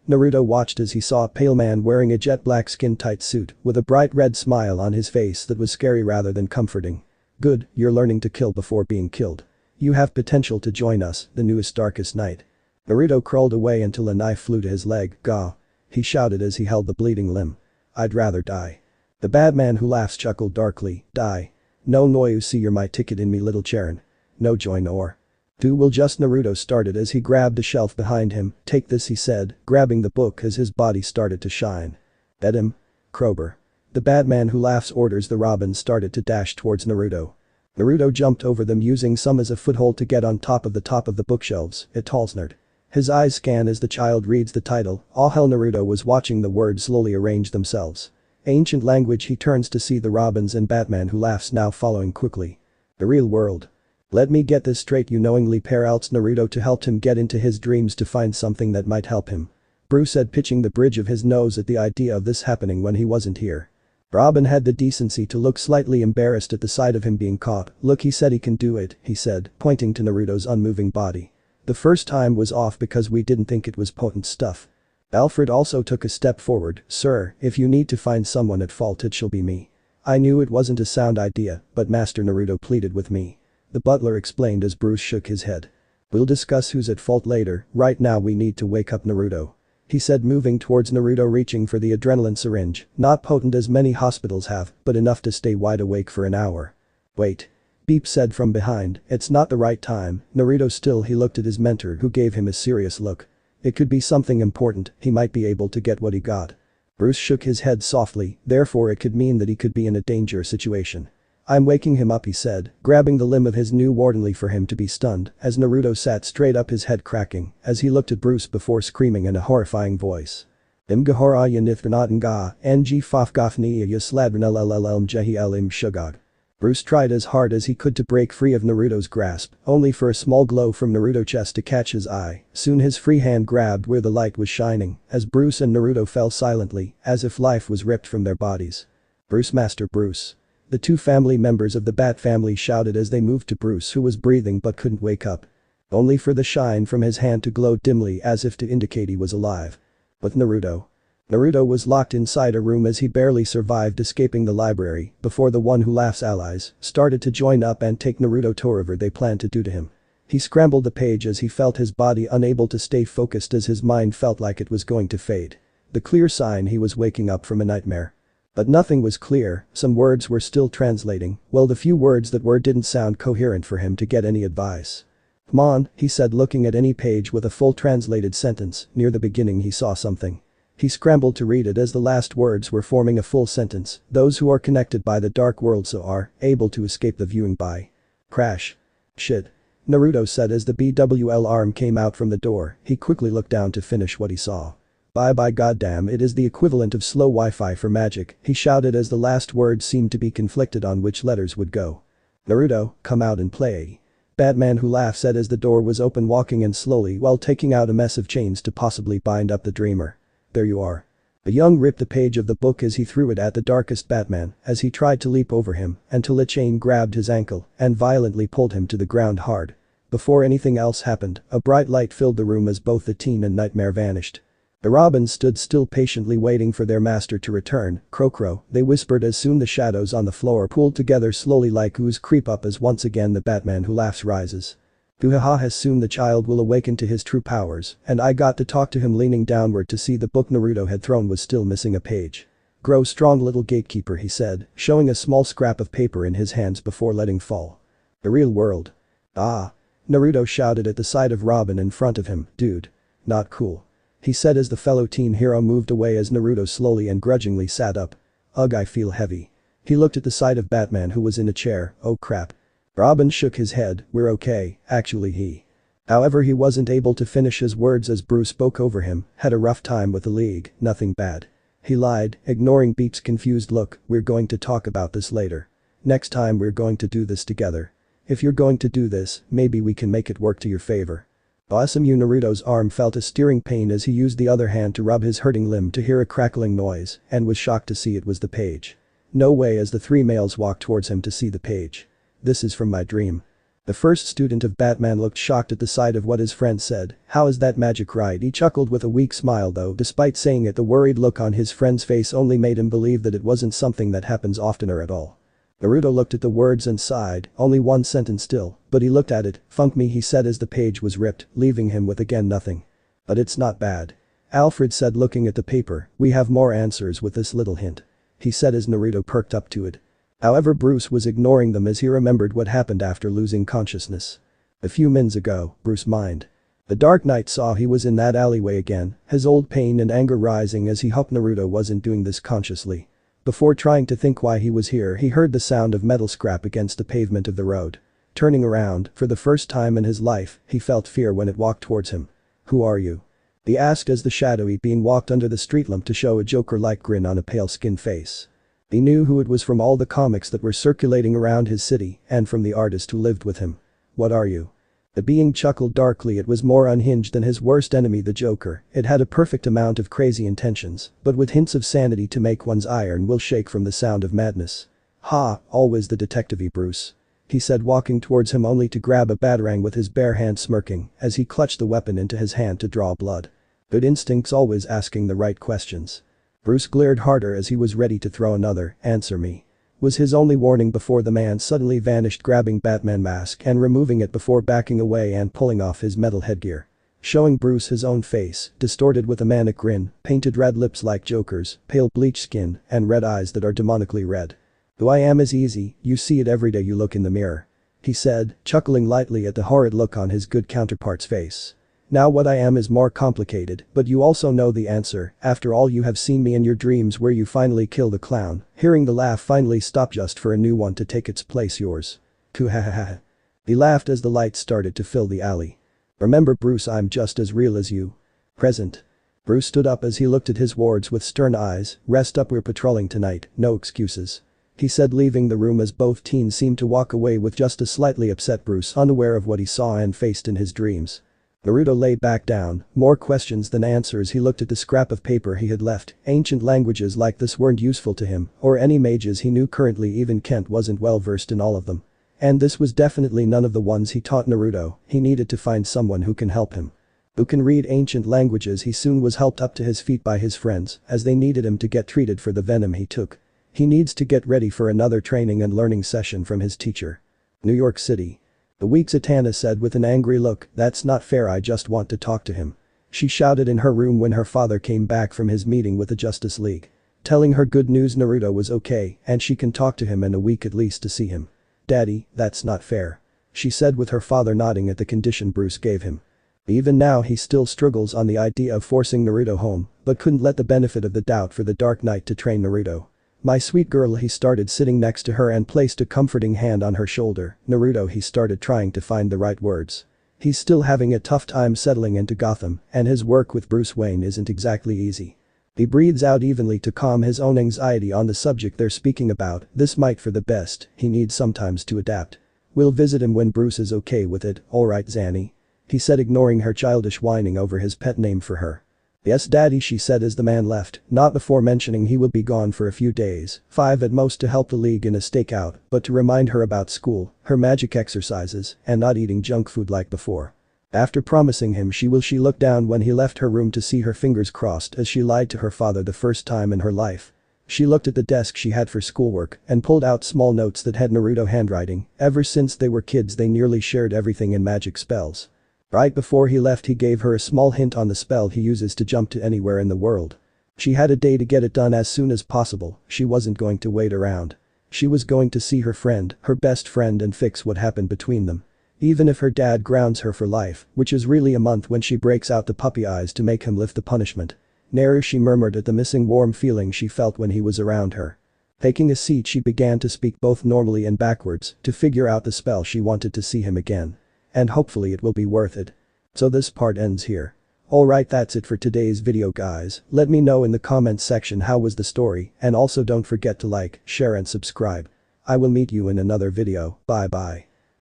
Naruto watched as he saw a pale man wearing a jet black skin-tight suit with a bright red smile on his face that was scary rather than comforting. "Good, you're learning to kill before being killed. You have potential to join us, the newest darkest night." Naruto crawled away until a knife flew to his leg. "Gah!" he shouted as he held the bleeding limb. "I'd rather die." The bad man who laughs chuckled darkly. "Die? No, you see you're my ticket in me little Charon. No join or. Do will just." Naruto started as he grabbed a shelf behind him. "Take this," he said, grabbing the book as his body started to shine. "Bet him." Krober. The bad man who laughs orders. The Robins started to dash towards Naruto. Naruto jumped over them using some as a foothold to get on top of the bookshelves. Italsnert. His eyes scan as the child reads the title. All hell. Naruto was watching the words slowly arrange themselves. Ancient language. He turns to see the Robins and Batman who laughs now following quickly. The real world. "Let me get this straight, you knowingly peralts." Naruto to help him get into his dreams to find something that might help him. Bruce said, pitching the bridge of his nose at the idea of this happening when he wasn't here. Robin had the decency to look slightly embarrassed at the sight of him being caught. "Look, he said he can do it," he said, pointing to Naruto's unmoving body. "The first time was off because we didn't think it was potent stuff." Alfred also took a step forward. "Sir, if you need to find someone at fault, it shall be me. I knew it wasn't a sound idea, but Master Naruto pleaded with me." The butler explained as Bruce shook his head. "We'll discuss who's at fault later, right now we need to wake up Naruto," he said, moving towards Naruto, reaching for the adrenaline syringe. "Not potent as many hospitals have, but enough to stay wide awake for an hour." "Wait." Beep said from behind. "It's not the right time." Naruto still he looked at his mentor who gave him a serious look. It could be something important, he might be able to get what he got. Bruce shook his head softly, therefore it could mean that he could be in a dangerous situation. "I'm waking him up," he said, grabbing the limb of his new wardenly for him to be stunned, as Naruto sat straight up, his head cracking, as he looked at Bruce before screaming in a horrifying voice. "Imgahora yanithranatanga, ng fafgafni yasladranllm jehi elim shugag." Bruce tried as hard as he could to break free of Naruto's grasp, only for a small glow from Naruto's chest to catch his eye. Soon his free hand grabbed where the light was shining, as Bruce and Naruto fell silently, as if life was ripped from their bodies. "Bruce, Master Bruce." The two family members of the Bat family shouted as they moved to Bruce, who was breathing but couldn't wake up. Only for the shine from his hand to glow dimly as if to indicate he was alive. But Naruto was locked inside a room as he barely survived escaping the library before the one who laughs allies started to join up and take Naruto to whatever they planned to do to him. He scrambled the page as he felt his body unable to stay focused as his mind felt like it was going to fade. The clear sign he was waking up from a nightmare. But nothing was clear, some words were still translating, well the few words that were didn't sound coherent for him to get any advice. "Come on," he said, looking at any page with a full translated sentence. Near the beginning he saw something. He scrambled to read it as the last words were forming a full sentence. "Those who are connected by the dark world so are able to escape the viewing by." Crash. "Shit," Naruto said as the BWL arm came out from the door. He quickly looked down to finish what he saw. Bye goddamn, it is the equivalent of slow Wi-Fi for magic," he shouted as the last words seemed to be conflicted on which letters would go. "Naruto, come out and play." Batman who laughed said as the door was open, walking in slowly while taking out a mess of chains to possibly bind up the dreamer. "There you are." The young ripped the page of the book as he threw it at the darkest Batman as he tried to leap over him until a chain grabbed his ankle and violently pulled him to the ground hard. Before anything else happened, a bright light filled the room as both the teen and Nightmare vanished. The Robins stood still, patiently waiting for their master to return. "Crow," they whispered as soon the shadows on the floor pooled together slowly like ooze creep up as once again the Batman who laughs rises. "Uchiha, soon the child will awaken to his true powers, and I got to talk to him." Leaning downward to see the book Naruto had thrown was still missing a page. "Grow strong, little gatekeeper," he said, showing a small scrap of paper in his hands before letting fall. "The real world." "Ah." Naruto shouted at the sight of Robin in front of him. "Dude. Not cool," he said as the fellow teen hero moved away as Naruto slowly and grudgingly sat up. "Ugh, I feel heavy." He looked at the side of Batman who was in a chair. "Oh crap." Robin shook his head. "We're okay, actually." However, he wasn't able to finish his words as Bruce spoke over him. "Had a rough time with the League, nothing bad." He lied, ignoring Beat's confused look. "We're going to talk about this later. Next time we're going to do this together. If you're going to do this, maybe we can make it work to your favor." Awesome. Naruto's arm felt a steering pain as he used the other hand to rub his hurting limb to hear a crackling noise and was shocked to see it was the page. "No way," as the three males walked towards him to see the page. "This is from my dream." The first student of Batman looked shocked at the sight of what his friend said. "How is that magic right?" He chuckled with a weak smile, though despite saying it the worried look on his friend's face only made him believe that it wasn't something that happens oftener at all. Naruto looked at the words and sighed. Only one sentence still, but he looked at it. "Funk me," he said as the page was ripped, leaving him with again nothing. "But it's not bad," Alfred said, looking at the paper. "We have more answers with this little hint," he said as Naruto perked up to it. However, Bruce was ignoring them as he remembered what happened after losing consciousness. A few minutes ago, Bruce mined. The Dark Knight saw he was in that alleyway again, his old pain and anger rising as he hoped Naruto wasn't doing this consciously. Before trying to think why he was here, he heard the sound of metal scrap against the pavement of the road. Turning around, for the first time in his life, he felt fear when it walked towards him. "Who are you?" he asked as the shadowy being walked under the street lamp to show a Joker-like grin on a pale-skinned face. He knew who it was from all the comics that were circulating around his city and from the artist who lived with him. "What are you?" The being chuckled darkly. It was more unhinged than his worst enemy, the Joker. It had a perfect amount of crazy intentions, but with hints of sanity to make one's iron will shake from the sound of madness. "Ha, always the detective-y, Bruce," he said, walking towards him only to grab a batarang with his bare hand, smirking as he clutched the weapon into his hand to draw blood. Good instincts, always asking the right questions. Bruce glared harder as he was ready to throw another. "Answer me," was his only warning before the man suddenly vanished, grabbing Batman mask and removing it before backing away and pulling off his metal headgear. Showing Bruce his own face, distorted with a manic grin, painted red lips like Joker's, pale bleached skin, and red eyes that are demonically red. "Who I am is easy, you see it every day you look in the mirror," he said, chuckling lightly at the horrid look on his good counterpart's face. "Now what I am is more complicated, but you also know the answer. After all, you have seen me in your dreams where you finally kill the clown." Hearing the laugh finally stop just for a new one to take its place. "Yours. Kuhahaha." He laughed as the lights started to fill the alley. "Remember, Bruce, I'm just as real as you." "Present." Bruce stood up as he looked at his wards with stern eyes. "Rest up, we're patrolling tonight, no excuses," he said, leaving the room as both teens seemed to walk away with just a slightly upset Bruce, unaware of what he saw and faced in his dreams. Naruto lay back down, more questions than answers. He looked at the scrap of paper he had left. Ancient languages like this weren't useful to him, or any mages he knew currently. Even Kent wasn't well versed in all of them. And this was definitely none of the ones he taught Naruto. He needed to find someone who can help him. Who can read ancient languages. He soon was helped up to his feet by his friends, as they needed him to get treated for the venom he took. He needs to get ready for another training and learning session from his teacher. New York City. The weak Zatanna said with an angry look. "That's not fair, I just want to talk to him," she shouted in her room when her father came back from his meeting with the Justice League. Telling her good news, Naruto was okay and she can talk to him in a week at least to see him. "Daddy, that's not fair." she said with her father nodding at the condition Bruce gave him. Even now he still struggles on the idea of forcing Naruto home, but couldn't let the benefit of the doubt for the Dark Knight to train Naruto. "My sweet girl," he started sitting next to her and placed a comforting hand on her shoulder. "Naruto," he started trying to find the right words. He's still having a tough time settling into Gotham, and his work with Bruce Wayne isn't exactly easy. He breathes out evenly to calm his own anxiety on the subject they're speaking about. This might for the best, he needs sometimes to adapt. "We'll visit him when Bruce is okay with it, alright Zanny?" he said, ignoring her childish whining over his pet name for her. "Yes daddy," she said as the man left, not before mentioning he will be gone for a few days, 5 at most, to help the league in a stakeout, but to remind her about school, her magic exercises, and not eating junk food like before. After promising him she looked down when he left her room to see her fingers crossed as she lied to her father the first time in her life. She looked at the desk she had for schoolwork and pulled out small notes that had Naruto handwriting. Ever since they were kids they nearly shared everything in magic spells. Right before he left he gave her a small hint on the spell he uses to jump to anywhere in the world. She had a day to get it done as soon as possible, she wasn't going to wait around. She was going to see her friend, her best friend, and fix what happened between them. Even if her dad grounds her for life, which is really a month when she breaks out the puppy eyes to make him lift the punishment. "Naru," she murmured at the missing warm feeling she felt when he was around her. Taking a seat she began to speak both normally and backwards to figure out the spell she wanted to see him again. And hopefully it will be worth it. So this part ends here. Alright, that's it for today's video guys. Let me know in the comments section how was the story, and also don't forget to like, share and subscribe. I will meet you in another video. Bye bye.